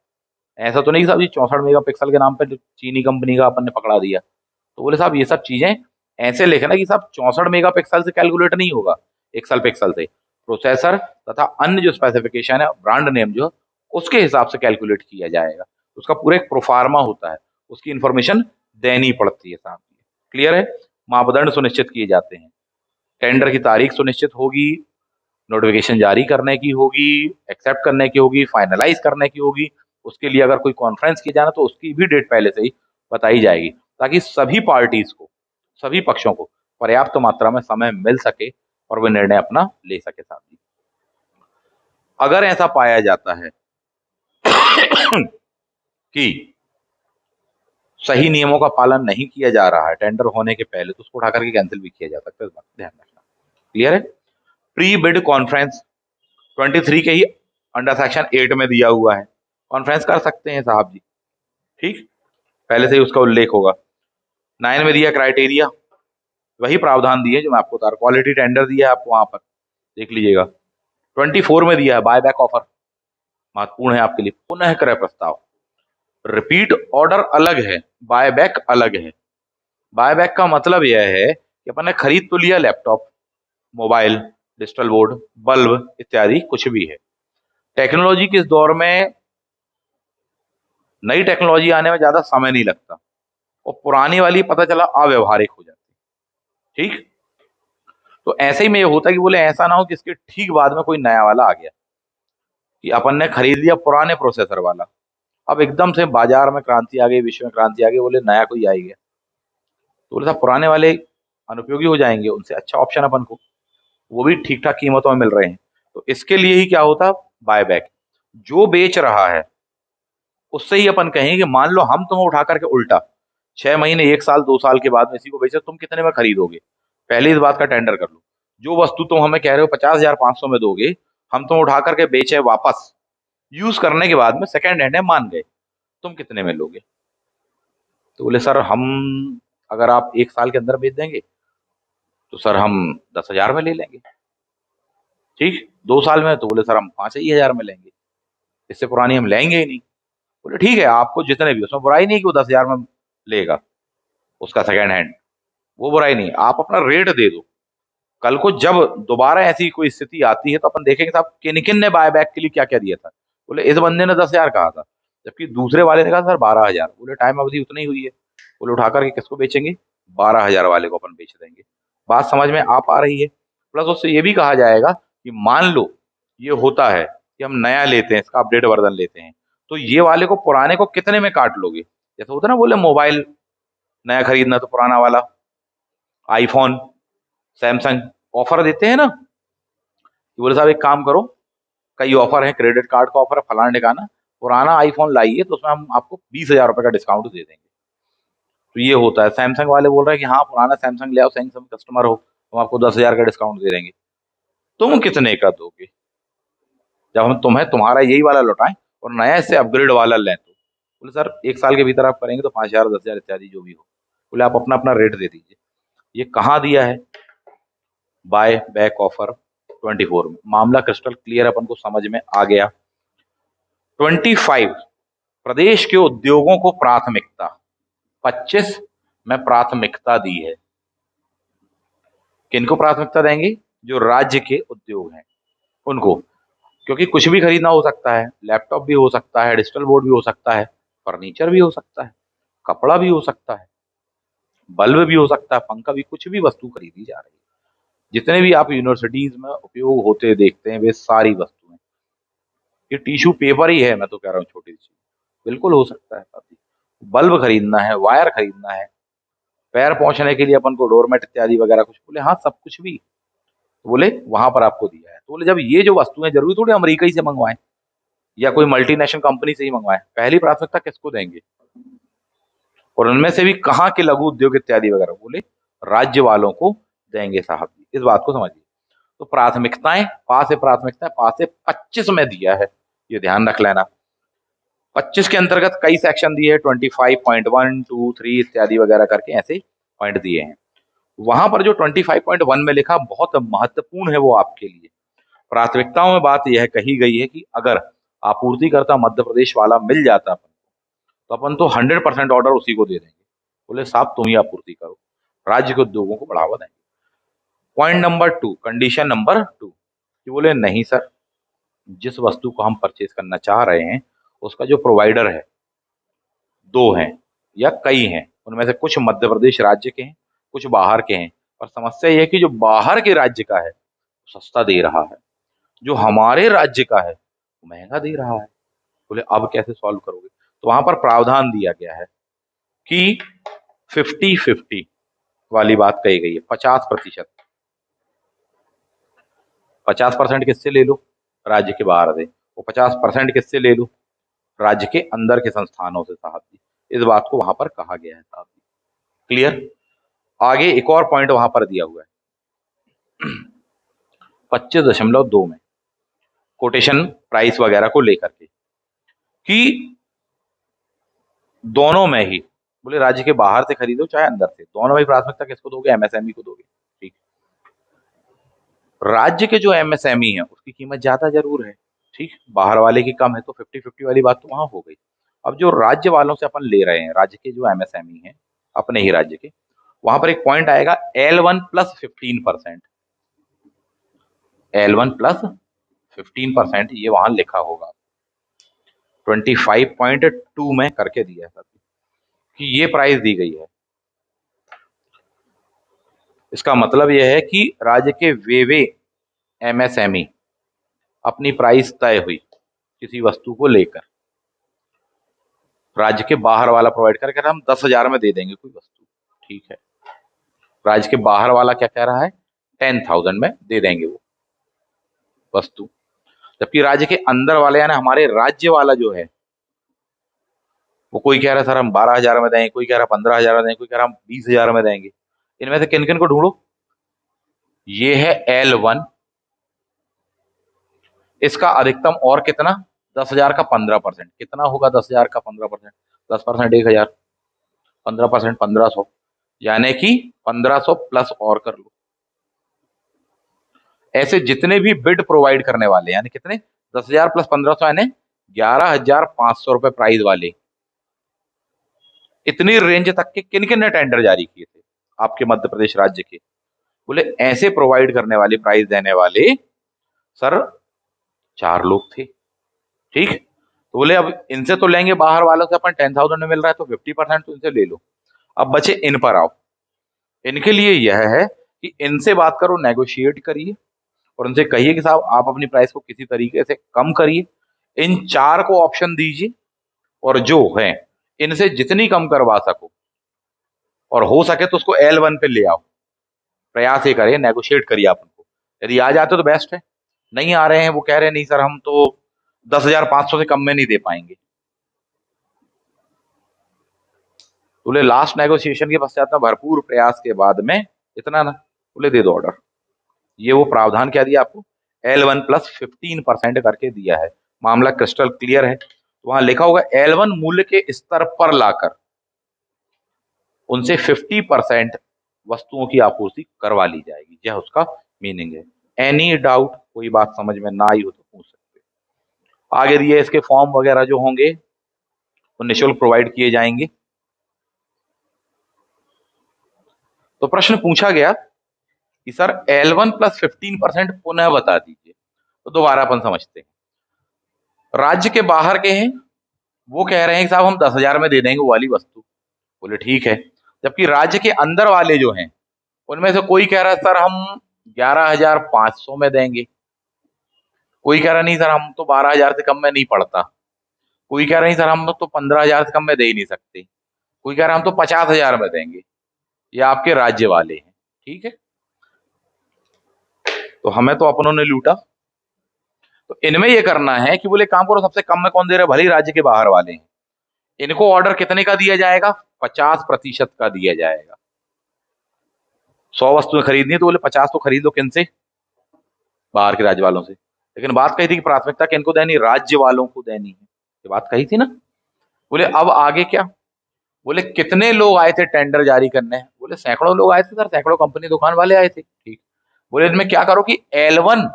ऐसा तो नहीं साहब, ये 64 मेगापिक्सल के नाम पे चीनी कंपनी का अपन ने पकड़ा दिया। तो बोले साहब ये सब चीजें ऐसे लिखना कि साहब 64 मेगापिक्सल से कैलकुलेट नहीं होगा, एक्सल पिक्सल से, प्रोसेसर तथा अन्य जो स्पेसिफिकेशन है, ब्रांड नेम जो, उसके हिसाब से कैलकुलेट किया जाएगा। उसका पूरा एक प्रोफार्मा होता है, उसकी इंफॉर्मेशन देनी पड़ती है साहब। क्लियर है? मापदंड सुनिश्चित किए जाते हैं, टेंडर की तारीख सुनिश्चित होगी, नोटिफिकेशन जारी करने की होगी, एक्सेप्ट करने की होगी, फाइनलाइज करने की होगी। उसके लिए अगर कोई कॉन्फ्रेंस की जाना तो उसकी भी डेट पहले से ही बताई जाएगी, ताकि सभी पार्टीज को, सभी पक्षों को पर्याप्त मात्रा में समय मिल सके और वे निर्णय अपना ले सके। साथ ही अगर ऐसा पाया जाता है कि सही नियमों का पालन नहीं किया जा रहा है टेंडर होने के पहले, तो उसको उठा करके कैंसिल भी किया जा सकता है, इस बात का ध्यान रखना। क्लियर है? प्री बिड कॉन्फ्रेंस 23 के ही अंडर सेक्शन 8 में दिया हुआ है, कॉन्फ्रेंस कर सकते हैं साहब जी, ठीक, पहले से ही उसका उल्लेख होगा। 9 में दिया क्राइटेरिया, वही प्रावधान दिए जो मैं आपको बता रहा, क्वालिटी टेंडर दिया है आपको वहां पर, देख लीजिएगा। 24 में दिया है बाय बैक ऑफर, महत्वपूर्ण है आपके लिए, पुनः क्रय प्रस्ताव। रिपीट ऑर्डर अलग है, बाय बैक अलग है। बाय बैक का मतलब यह है कि अपन ने खरीद तो लिया laptop, mobile, digital board, bulb इत्यादि कुछ भी है, टेक्नोलॉजी के इस दौर में नई टेक्नोलॉजी आने में ज्यादा समय नहीं लगता, और पुरानी वाली पता चला अव्यवहारिक हो जाती है, ठीक। तो ऐसे ही में ये होता है कि बोले ऐसा ना हो कि इसके ठीक बाद में कोई नया वाला आ गया, कि अपन ने खरीद लिया पुराने प्रोसेसर वाला, अब एकदम से बाजार में क्रांति आ गई, विश्व में क्रांति आ गई, बोले नया कोई आ गया, तो बोले साहब पुराने वाले अनुपयोगी हो जाएंगे, उनसे अच्छा ऑप्शन अपन को, वो भी ठीक ठाक कीमतों में मिल रहे हैं। तो इसके लिए ही क्या होता, बायबैक। जो बेच रहा है उससे ही अपन कहें कि मान लो हम तुम्हें उठा करके उल्टा 6 महीने, 1 साल, 2 साल के बाद में इसी को बेचे, तुम कितने में खरीदोगे, पहले इस बात का टेंडर कर लो। जो वस्तु तुम हमें कह रहे हो 50,500 में दोगे, हम तुम उठा करके बेचे वापस, यूज करने के बाद में सेकंड हैंड है मान गए, तुम कितने में लोगे? तो बोले सर हम, अगर आप 1 साल के अंदर बेच देंगे तो सर हम 10,000 में ले लेंगे, ठीक, 2 साल में तो बोले सर हम 5,000 में लेंगे, इससे पुरानी हम लेंगे ही नहीं। बोले ठीक है, आपको जितने भी, उसमें बुराई नहीं कि वो 10,000 में लेगा उसका सेकंड हैंड, वो बुराई नहीं, आप अपना रेट दे दो। कल को जब दोबारा ऐसी कोई स्थिति आती है तो अपन देखेंगे साहब किन किन ने बाय बैक के लिए क्या क्या दिया था। बोले इस बंदे ने 10,000 कहा था, जबकि दूसरे वाले ने कहा सर 12,000। बोले टाइम अवधि उतनी हुई है, बोले उठा करके किसको बेचेंगे, 12,000 वाले को अपन बेच देंगे। बात समझ में आ पा रही है? प्लस उससे ये भी कहा जाएगा कि मान लो ये होता है कि हम नया लेते हैं, इसका अपडेट वर्जन लेते हैं, तो ये वाले को पुराने को कितने में काट लोगे? जैसे होता है ना, बोले मोबाइल नया खरीदना तो पुराना वाला, आईफोन, सैमसंग ऑफर देते हैं ना, कि बोले साहब एक काम करो, कई ऑफर है, क्रेडिट कार्ड का ऑफर है, फलाना ठिकाना, पुराना आईफोन लाइए तो उसमें हम आपको 20,000 रुपए का डिस्काउंट दे देंगे। तो ये होता है। सैमसंग वाले बोल रहे हैं कि हाँ पुराना सैमसंग ले आओ, सैमसंग कस्टमर हो, हम आपको 10,000 का डिस्काउंट दे देंगे। तुम कितने का दोगे जब हम तुम्हें तुम्हारा यही वाला लौटाएं और नया इससे अपग्रेड वाला लें? तो बोले सर 1 साल के भीतर आप करेंगे तो 5,000, 10,000 इत्यादि जो भी हो। बोले आप अपना अपना रेट दे दीजिए। ये कहाँ दिया है? बाय बैक ऑफर 24 में। मामला क्रिस्टल क्लियर अपन को समझ में आ गया। 25, प्रदेश के उद्योगों को प्राथमिकता। 25 में प्राथमिकता दी है। किनको प्राथमिकता देंगे? जो राज्य के उद्योग हैं उनको, क्योंकि कुछ भी खरीदना हो सकता है, लैपटॉप भी हो सकता है, डिजिटल बोर्ड भी हो सकता है, फर्नीचर भी हो सकता है, कपड़ा भी हो सकता है, बल्ब भी हो सकता है, पंखा भी, कुछ भी वस्तु खरीदी जा रही है। जितने भी आप यूनिवर्सिटीज में उपयोग होते देखते हैं वे सारी वस्तुएं, ये टिश्यू पेपर ही है, मैं तो कह रहा हूँ छोटी सी, बिल्कुल हो सकता है साथी। बल्ब खरीदना है, वायर खरीदना है, पैर पहुंचने के लिए अपन को डोरमेट इत्यादि वगैरह कुछ, बोले हाँ सब कुछ भी। तो बोले वहां पर आपको दिया है। तो बोले जब ये जो वस्तुएं जरूरी थोड़ी अमेरिका ही से मंगवाएं या कोई मल्टीनेशनल कंपनी से ही मंगवाएं, पहली प्राथमिकता किसको देंगे? और उनमें से भी कहाँ के लघु उद्योग इत्यादि वगैरह? बोले राज्य वालों को देंगे साहब जी। इस बात को समझिए। तो प्राथमिकताएं, पास है प्राथमिकता, पास है 25 में दिया है, ये ध्यान रख लेना। 25 के अंतर्गत कई सेक्शन दिए हैं, 25.1, 2, 3 इत्यादि वगैरह करके ऐसे पॉइंट दिए हैं। वहां पर जो 25.1 में लिखा बहुत महत्वपूर्ण है वो आपके लिए। प्राथमिकताओं में बात यह कही गई है कि अगर आपूर्तिकर्ता मध्य प्रदेश वाला मिल जाता अपन तो अपन तो 100% ऑर्डर उसी को दे देंगे। बोले साहब तुम ही आपूर्ति करो, राज्य के उद्योगों को बढ़ावा देंगे। पॉइंट नंबर 2, कंडीशन नंबर 2, कि बोले नहीं सर, जिस वस्तु को हम परचेज करना चाह रहे हैं उसका जो प्रोवाइडर है, दो हैं या कई हैं, उनमें से कुछ मध्य प्रदेश राज्य के हैं, कुछ बाहर के हैं। और समस्या यह है कि जो बाहर के राज्य का है सस्ता दे रहा है, जो हमारे राज्य का है वो महंगा दे रहा है। बोले अब कैसे सॉल्व करोगे? तो वहां पर प्रावधान दिया गया है कि 50-50 वाली बात कही गई है। 50%, 50% किससे ले लो? राज्य के बाहर से। वो 50% किससे ले लो? राज्य के अंदर के संस्थानों से साहब जी। इस बात को वहां पर कहा गया है साहब जी। क्लियर? आगे एक और पॉइंट वहां पर दिया हुआ है 25.2 में, कोटेशन प्राइस वगैरह को लेकर के, कि दोनों में ही, बोले राज्य के बाहर से खरीदो चाहे अंदर से, दोनों में प्राथमिकता किसको दोगे? एमएसएमई को दोगे। ठीक। राज्य के जो एमएसएमई है उसकी कीमत ज्यादा जरूर है, ठीक, बाहर वाले की कम है, तो 50-50 वाली बात तो वहां हो गई। अब जो राज्य वालों से अपन ले रहे हैं, राज्य के जो एमएसएमई है अपने ही राज्य के, वहां पर एक पॉइंट आएगा L1 प्लस 15%। L1 प्लस 15% ये वहां लिखा होगा, 25.2 में करके दिया है कि ये प्राइस दी गई है। इसका मतलब यह है कि राज्य के वे एमएसएमई अपनी प्राइस तय हुई किसी वस्तु को लेकर, राज्य के बाहर वाला प्रोवाइड करके हम 10,000 में दे देंगे कोई वस्तु, ठीक है, राज्य के बाहर वाला क्या कह रहा है? 10,000 में दे देंगे वो वस्तु। जबकि राज्य के अंदर वाले यानी हमारे राज्य वाला जो है वो कोई कह रहा है सर हम 12,000 में देंगे, कोई कह रहा है 15,000 में देंगे, कोई कह रहा है हम 20,000 में देंगे। इनमें से किन किन को ढूंढो? ये है L1, इसका अधिकतम और कितना? 10,000 का 15%, कितना होगा 10,000 का 15%? 10% 1,000, 15% 1,500, यानी कि 1,500 प्लस और कर लो। ऐसे जितने भी बिड प्रोवाइड करने वाले यानी कितने? 10,000 प्लस 1,500 यानी 11,500 रुपए प्राइस वाले, इतनी रेंज तक के किन किन ने टेंडर जारी किए थे? आपके मध्य प्रदेश राज्य के। बोले ऐसे प्रोवाइड करने वाले, प्राइस देने वाले सर 4 लोग थे, ठीक। तो बोले अब इनसे तो लेंगे, बाहर वालों से अपन 10,000 में मिल रहा है तो 50% तो इनसे ले लो। अब बचे इन पर आओ। इनके लिए यह है कि इनसे बात करो, नेगोशिएट करिए और उनसे कहिए कि साहब आप अपनी प्राइस को किसी तरीके से कम करिए, इन 4 को ऑप्शन दीजिए और जो है इनसे जितनी कम करवा सको और हो सके तो उसको L1 पे ले आओ। प्रयास ये करिए, नेगोशिएट करिए आप उनको। यदि आ जाते तो बेस्ट है, नहीं आ रहे हैं, वो कह रहे हैं नहीं सर हम तो 10,500 से कम में नहीं दे पाएंगे, बोले लास्ट नेगोशिएशन के पश्चात में भरपूर प्रयास के बाद में इतना ना, बोले दे दो ऑर्डर। ये वो प्रावधान क्या दिया आपको, L1 प्लस 15% करके दिया है। मामला क्रिस्टल क्लियर है। तो वहां लिखा होगा L1 मूल्य के स्तर पर लाकर उनसे 50% वस्तुओं की आपूर्ति करवा ली जाएगी, यह उसका मीनिंग है। एनी डाउट, कोई बात समझ में ना आई हो तो पूछ सकते हैं। आगे दिए इसके फॉर्म वगैरह जो होंगे वो निःशुल्क प्रोवाइड किए जाएंगे। तो प्रश्न पूछा गया कि सर L1 प्लस 15% पुनः बता दीजिए। तो दोबारा अपन समझते हैं। राज्य के बाहर के हैं, वो कह रहे हैं कि साहब हम 10,000 में दे देंगे वो वाली वस्तु। बोले ठीक है। जबकि राज्य के अंदर वाले जो हैं उनमें से कोई कह रहा है सर हम 11,500 में देंगे, कोई कह रहा नहीं सर हम तो 12,000 से कम में नहीं पड़ता, कोई कह रहा नहीं सर हम तो 15,000 से कम में दे ही नहीं सकते, कोई कह रहा हम तो 50,000 में देंगे। ये आपके राज्य वाले हैं, ठीक है। तो हमें तो अपनों ने लूटा। तो इनमें ये करना है कि बोले काम करो, सबसे कम में कौन दे रहा है, भले ही राज्य के बाहर वाले हैं। इनको ऑर्डर कितने का दिया जाएगा, 50% का दिया जाएगा। 100 वस्तुएं खरीदनी है तो बोले 50 तो खरीद लो, किन से, बाहर के राज्य वालों से। लेकिन बात कही थी कि प्राथमिकता किनको देनी, राज्य वालों को देनी है, ये बात कही थी ना। बोले अब आगे क्या, बोले कितने लोग आए थे टेंडर जारी करने, बोले सैकड़ों लोग आए थे सर, सैकड़ों कंपनी दुकान वाले आए थे। ठीक, बोले इनमें क्या करो कि L1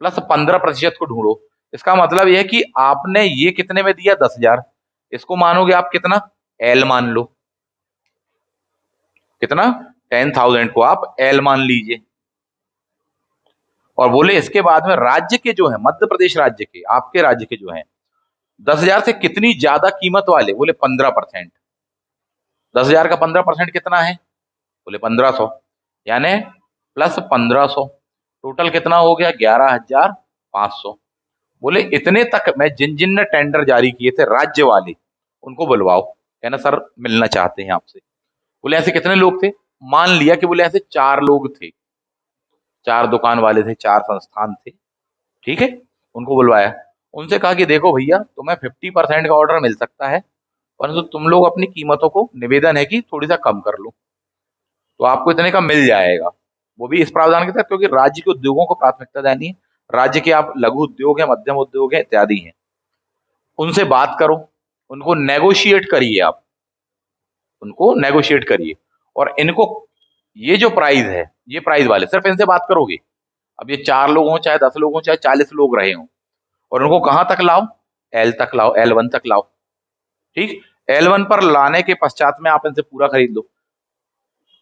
प्लस 15% को ढूंढो। इसका मतलब यह है कि आपने ये कितने में दिया, 10,000, इसको मानोगे आप कितना, L मान लो, कितना, 10,000 को आप L मान लीजिए। और बोले इसके बाद में राज्य के जो है, मध्य प्रदेश राज्य के, आपके राज्य के जो है 10,000 से कितनी ज्यादा कीमत वाले, बोले 15%। 10,000 का 15% कितना है, बोले 1,500, यानी प्लस 1,500, टोटल कितना हो गया, 11,500। बोले इतने तक में जिन जिन ने टेंडर जारी किए थे राज्य वाले, उनको बुलवाओ, कहना सर मिलना चाहते हैं आपसे। बोले ऐसे कितने लोग थे, मान लिया कि बोले ऐसे 4 लोग थे, 4 दुकान वाले थे, 4 संस्थान थे, ठीक है। उनको बुलवाया, उनसे कहा कि देखो भैया तुम्हें 50% का ऑर्डर मिल सकता है, परंतु तुम लोग अपनी कीमतों को, निवेदन है कि थोड़ी सा कम कर लो, तो आपको इतने का मिल जाएगा। वो भी इस प्रावधान के तहत क्योंकि राज्य के उद्योगों को प्राथमिकता देनी है। राज्य के आप लघु उद्योग है, मध्यम उद्योग है इत्यादि हैं, उनसे बात करो, उनको नेगोशिएट करिए, आप उनको नेगोशिएट करिए। और इनको ये जो प्राइस है, ये प्राइस वाले सिर्फ इनसे बात करोगे। अब ये 4 लोग हों, चाहे 10 लोग हों, चाहे 40 लोग रहे हों, और उनको कहां तक लाओ, L तक लाओ, L1 तक लाओ, ठीक। L1 पर लाने के पश्चात में आप इनसे पूरा खरीद लो,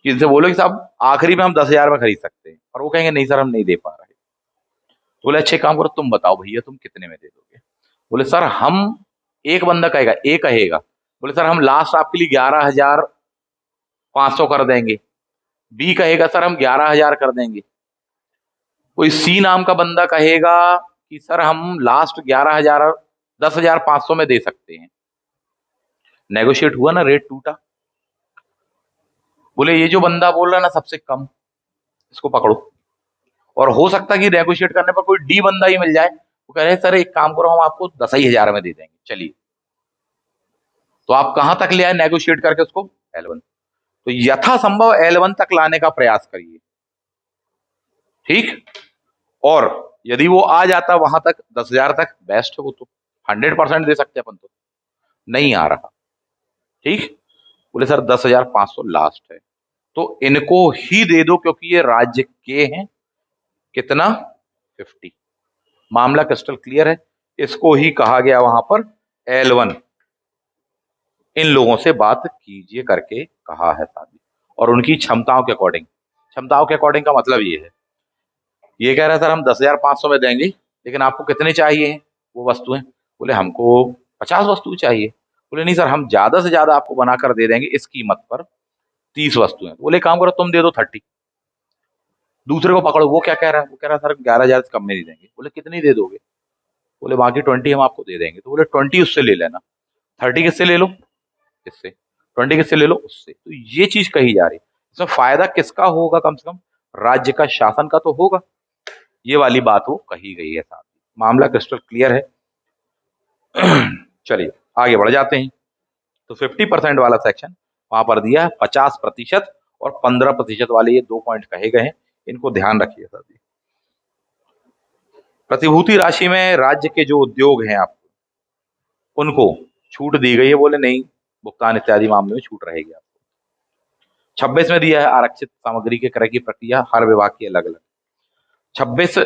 कि इनसे बोलो कि साहब आखिरी में हम 10,000 में खरीद सकते हैं, और वो कहेंगे नहीं सर हम नहीं दे पा रहे। तो बोले अच्छे काम करो, तुम बताओ भैया तुम कितने में दे दोगे। बोले सर हम, एक बंदा कहेगा, एक कहेगा, बोले सर हम लास्ट आपके लिए 11,500 कर देंगे। बी कहेगा सर हम 11,000 कर देंगे। कोई सी नाम का बंदा कहेगा कि सर हम लास्ट 11,000, 10,500 में दे सकते हैं। नेगोशिएट हुआ ना, रेट टूटा। बोले ये जो बंदा बोल रहा है ना सबसे कम, इसको पकड़ो। और हो सकता है कि नेगोशिएट करने पर कोई डी बंदा ही मिल जाए, वो कह रहे सर एक काम करो हम आपको 10,000 में दे देंगे, चलिए। तो आप कहां तक ले आए नेगोशिएट करके उसको, L1। तो यथासंभव L1 तक लाने का प्रयास करिए, ठीक। और यदि वो आ जाता वहां तक 10,000 तक, बेस्ट है, वो तो 100% दे सकते अपन तो। नहीं आ रहा, ठीक। बोले सर 10,500 लास्ट है, तो इनको ही दे दो क्योंकि ये राज्य के हैं, कितना, 50। मामला क्रिस्टल क्लियर है। इसको ही कहा गया वहां पर L1। इन लोगों से बात कीजिए करके कहा है साहब, और उनकी क्षमताओं के अकॉर्डिंग। क्षमताओं के अकॉर्डिंग का मतलब ये है, ये कह रहा है सर हम 10,500 में देंगे, लेकिन आपको कितने चाहिए वो वस्तुएं, बोले हमको 50 वस्तु चाहिए। बोले नहीं सर हम ज्यादा से ज्यादा आपको बनाकर दे देंगे इस कीमत पर, 30 वस्तुएं। बोले काम करो तुम दे दो 30। दूसरे को पकड़ो, वो क्या कह रहा है, वो कह रहा है सर 11,000 से कम में नहीं देंगे। बोले कितनी दे दोगे, बोले बाकी 20 हम आपको दे देंगे। तो बोले 20 उससे ले लेना, 30 किससे ले लो, इससे, 20 किससे ले लो, उससे। तो ये चीज कही जा रही है, इसमें फायदा किसका होगा, कम से कम राज्य का, शासन का तो होगा। ये वाली बात वो कही गई है साहब। मामला क्रिस्टल क्लियर है। चलिए आगे बढ़ जाते हैं। तो 50% वाला सेक्शन वहां पर दिया है 50% और 15% वाले, ये 2 पॉइंट कहे गए हैं, इनको ध्यान रखिए सर जी। प्रतिभूति राशि में राज्य के जो उद्योग हैं आप उनको छूट दी गई है, बोले नहीं भुगतान इत्यादि मामले में छूट रहेगी आपको। 26 में दिया है आरक्षित सामग्री के क्रय की प्रक्रिया हर विभाग की अलग अलग। 26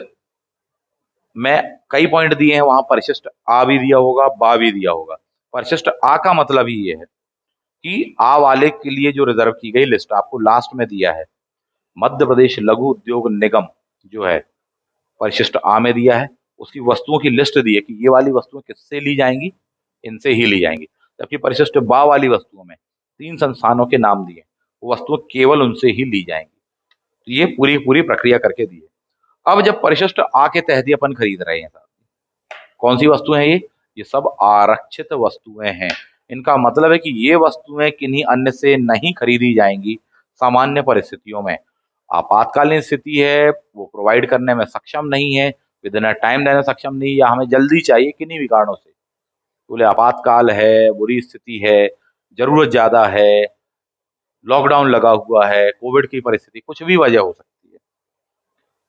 में कई पॉइंट दिए हैं, वहां परिशिष्ट आ भी दिया होगा, बा भी दिया होगा। परिशिष्ट आ का मतलब ही ये है कि आ वाले के लिए जो रिजर्व की गई लिस्ट आपको लास्ट में दिया है, मध्य प्रदेश लघु उद्योग निगम जो है परिशिष्ट आ में दिया है, उसकी वस्तुओं की लिस्ट दी है कि ये वाली वस्तुएं किससे ली जाएंगी, इनसे ही ली जाएंगी। जबकि परिशिष्ट बा वाली वस्तुओं में 3 संस्थानों के नाम दिए, वो वस्तुएं केवल उनसे ही ली जाएंगी। तो ये पूरी पूरी प्रक्रिया करके दी है। अब जब परिशिष्ट आ के तहत ही अपन खरीद रहे हैं, कौन सी वस्तुएं हैं ये सब आरक्षित वस्तुएं हैं। इनका मतलब है कि ये वस्तुएं किन्हीं अन्य से नहीं खरीदी जाएंगी। सामान्य परिस्थितियों में, आपातकालीन स्थिति है, वो प्रोवाइड करने में सक्षम नहीं है, विद इन टाइम देने में सक्षम नहीं, या हमें जल्दी चाहिए किन्हीं भी कारणों से, बोले आपातकाल है, बुरी स्थिति है, जरूरत ज्यादा है, लॉकडाउन लगा हुआ है, कोविड की परिस्थिति, कुछ भी वजह हो सकती है,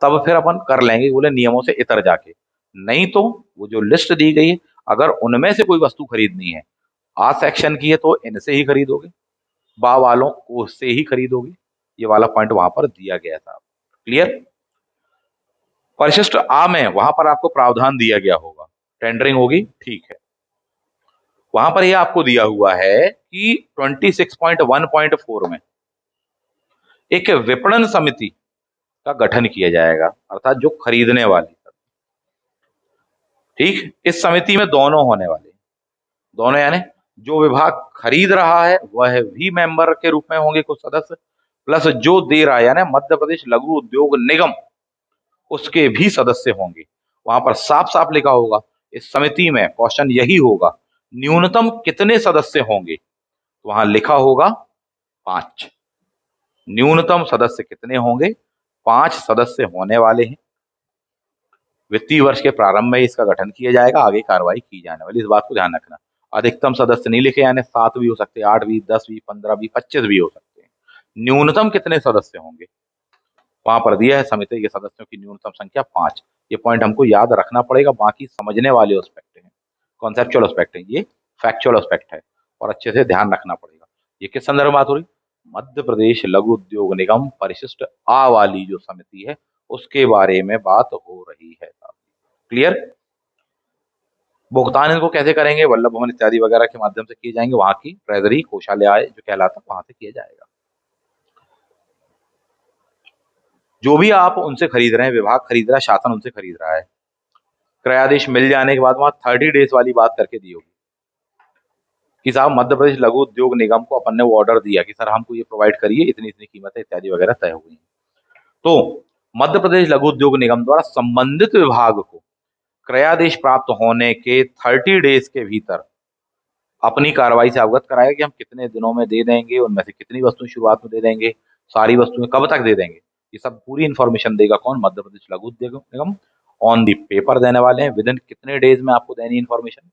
तब फिर अपन कर लेंगे बोले नियमों से इतर जाके। नहीं तो वो जो लिस्ट दी गई है, अगर उनमें से कोई वस्तु खरीदनी है, आ सेक्शन की है तो इनसे ही खरीदोगे, बा वालों को से ही खरीदोगे। ये वाला पॉइंट वहां पर दिया गया था। क्लियर? परिशिष्ट आ में वहां पर आपको प्रावधान दिया गया होगा, टेंडरिंग होगी, ठीक है। वहां पर यह आपको दिया हुआ है कि 26.1.4 में एक विपणन समिति का गठन किया जाएगा, अर्थात जो खरीदने वाली, ठीक, इस समिति में दोनों होने वाले, दोनों यानी जो विभाग खरीद रहा है वह भी मेंबर के रूप में होंगे कुछ सदस्य, प्लस जो दे रहा है यानी मध्य प्रदेश लघु उद्योग निगम, उसके भी सदस्य होंगे। वहां पर साफ साफ लिखा होगा इस समिति में, क्वेश्चन यही होगा न्यूनतम कितने सदस्य होंगे, वहां लिखा होगा 5। न्यूनतम सदस्य कितने होंगे? 5 सदस्य होने वाले हैं। वित्तीय वर्ष के प्रारंभ में इसका गठन किया जाएगा, आगे कार्रवाई की जाने वाली, इस बात को ध्यान रखना। अधिकतम सदस्य नहीं लिखे, यानी 7 भी हो सकते हैं, 8 भी, 10 भी, 15 भी, 25 भी हो सकते हैं। न्यूनतम कितने सदस्य होंगे वहां पर दिया है, समिति के सदस्यों की न्यूनतम संख्या 5। ये पॉइंट हमको याद रखना पड़ेगा, बाकी समझने वाले एस्पेक्ट हैं, कॉन्सेप्चुअल एस्पेक्ट है, ये फैक्चुअल एस्पेक्ट है और अच्छे से ध्यान रखना पड़ेगा। ये किस संदर्भ में बात हो रही? मध्य प्रदेश लघु उद्योग निगम परिशिष्ट आ वाली जो समिति है उसके बारे में बात हो रही है। क्लियर? भुगतान इनको कैसे करेंगे? वल्लभ भवन इत्यादि वगैरह के माध्यम से किए जाएंगे, वहां की ट्रेजरी कोषालय जो कहलाता है वहां से किया जाएगा। जो भी आप उनसे खरीद रहे हैं, विभाग खरीद रहा है, शासन उनसे खरीद रहा है, क्रयादेश मिल जाने के बाद वहां 30 डेज वाली बात करके दी होगी कि साहब मध्य प्रदेश लघु उद्योग निगम को अपन ने वो ऑर्डर दिया कि सर हमको ये प्रोवाइड करिए, इतनी इतनी कीमत है इत्यादि वगैरह तय हो गई। तो मध्य प्रदेश लघु उद्योग निगम द्वारा संबंधित विभाग को क्रयादेश प्राप्त होने के 30 डेज के भीतर अपनी कार्रवाई से अवगत कराया कि हम कितने दिनों में दे देंगे, उनमें से कितनी वस्तुएं शुरुआत में दे देंगे, सारी वस्तुएं कब तक दे देंगे, ये सब पूरी इंफॉर्मेशन देगा कौन? मध्य प्रदेश लघु उद्योग निगम। ऑन दी पेपर देने वाले हैं, विद इन कितने डेज में आपको देनी इन्फॉर्मेशन?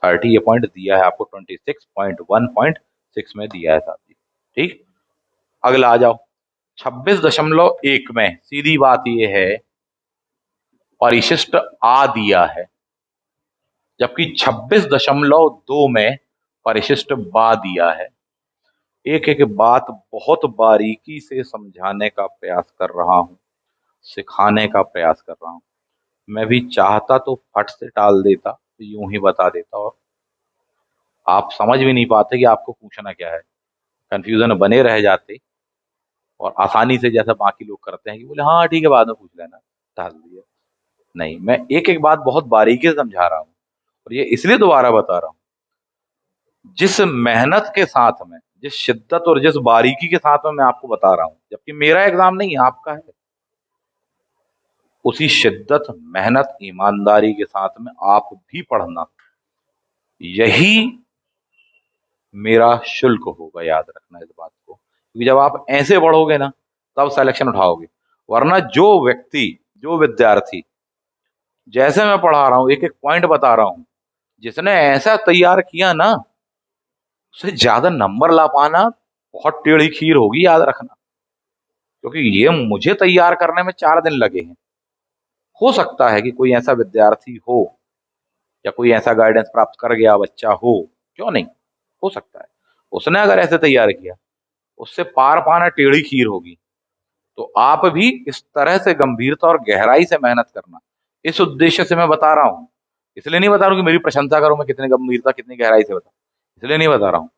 30। ये पॉइंट दिया है आपको 26.1.6 में दिया है साथी। ठीक, अगला आ जाओ 26.1 में सीधी बात ये है परिशिष्ट आ दिया है, जबकि 26.2 में परिशिष्ट बा दिया है। एक एक बात बहुत बारीकी से समझाने का प्रयास कर रहा हूं, सिखाने का प्रयास कर रहा हूं। मैं भी चाहता तो फट से टाल देता, यूं ही बता देता और आप समझ भी नहीं पाते कि आपको पूछना क्या है, कंफ्यूजन बने रह जाते और आसानी से जैसा बाकी लोग करते हैं कि बोले हाँ ठीक है बाद में पूछ लेना, टाल दिया। नहीं, मैं एक एक बात बहुत बारीकी से समझा रहा हूँ और ये इसलिए दोबारा बता रहा हूँ, जिस मेहनत के साथ में, जिस शिद्दत और जिस बारीकी के साथ में मैं आपको बता रहा हूं, जबकि मेरा एग्जाम नहीं है आपका है, उसी शिद्दत, मेहनत, ईमानदारी के साथ में आप भी पढ़ना, यही मेरा शुल्क होगा। याद रखना इस बात को, क्योंकि जब आप ऐसे पढ़ोगे ना तब सिलेक्शन उठाओगे, वरना जो व्यक्ति, जो विद्यार्थी, जैसे मैं पढ़ा रहा हूं, एक एक पॉइंट बता रहा हूं, जिसने ऐसा तैयार किया ना, उससे ज्यादा नंबर ला पाना बहुत टेढ़ी खीर होगी, याद रखना, क्योंकि ये मुझे तैयार करने में 4 दिन लगे हैं। हो सकता है कि कोई ऐसा विद्यार्थी हो या कोई ऐसा गाइडेंस प्राप्त कर गया बच्चा हो, क्यों नहीं, हो सकता है, उसने अगर ऐसे तैयार किया, उससे पार पाना टेढ़ी खीर होगी। तो आप भी इस तरह से गंभीरता और गहराई से मेहनत करना, इस उद्देश्य से मैं बता रहा हूं। इसलिए नहीं बता रहा हूं कि मेरी प्रशंसा करो, मैं कितनी गंभीरता कितनी गहराई से बता, इसलिए नहीं बता रहा हूं।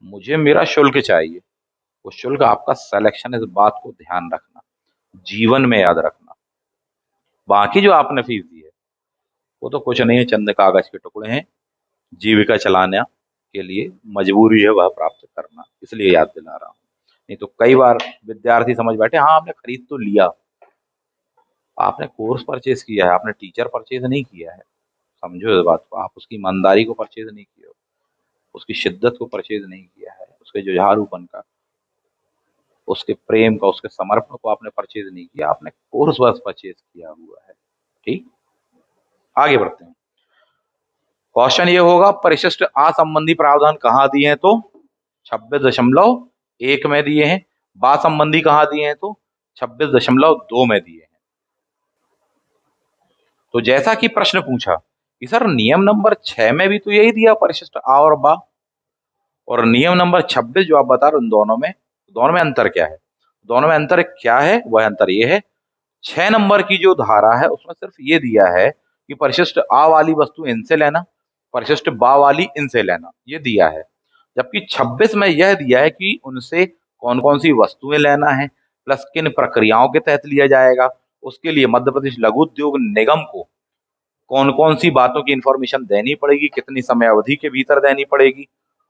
मुझे मेरा शुल्क चाहिए, वो शुल्क आपका सिलेक्शन, इस बात को ध्यान रखना, जीवन में याद रखना। बाकी जो आपने फीस दी है वो तो कुछ नहीं है, चंद कागज के टुकड़े हैं, जीविका चलाने के लिए मजबूरी है वह प्राप्त करना, इसलिए याद दिला रहा हूँ। नहीं तो कई बार विद्यार्थी समझ बैठे, हाँ आपने खरीद तो लिया, आपने कोर्स परचेज किया है, आपने टीचर परचेज नहीं किया है। समझो इस बात को, आप उसकी ईमानदारी को परचेज नहीं किया, उसकी शिद्दत को परचेज नहीं किया है, उसके जुझारूपन का, उसके प्रेम का, उसके समर्पण को आपने परचेज नहीं किया, आपने कोर्स बस परचेज किया हुआ है। ठीक, आगे बढ़ते हैं। क्वेश्चन ये होगा, परिशिष्ट आ संबंधी प्रावधान कहाँ दिए हैं, तो 26.1 में दिए हैं। बा संबंधी कहाँ दिए हैं, तो 26.2 में दिए हैं। तो जैसा कि प्रश्न पूछा कि सर नियम नंबर 6 में भी तो यही दिया, परिशिष्ट आ और बा, और नियम नंबर 26 जो आप बता रहे हो, उन दोनों में अंतर क्या है? दोनों में अंतर क्या है? वह अंतर ये है, 6 नंबर की जो धारा है उसमें सिर्फ ये दिया है कि परिशिष्ट आ वाली वस्तु इनसे लेना, परिशिष्ट बा वाली इनसे लेना, ये दिया है। जबकि 26 में यह दिया है कि उनसे कौन कौन सी वस्तुएं लेना है, प्लस किन प्रक्रियाओं के तहत लिया जाएगा, उसके लिए मध्य प्रदेश लघु उद्योग निगम को कौन कौन सी बातों की इंफॉर्मेशन देनी पड़ेगी, कितनी समय अवधि के भीतर देनी पड़ेगी,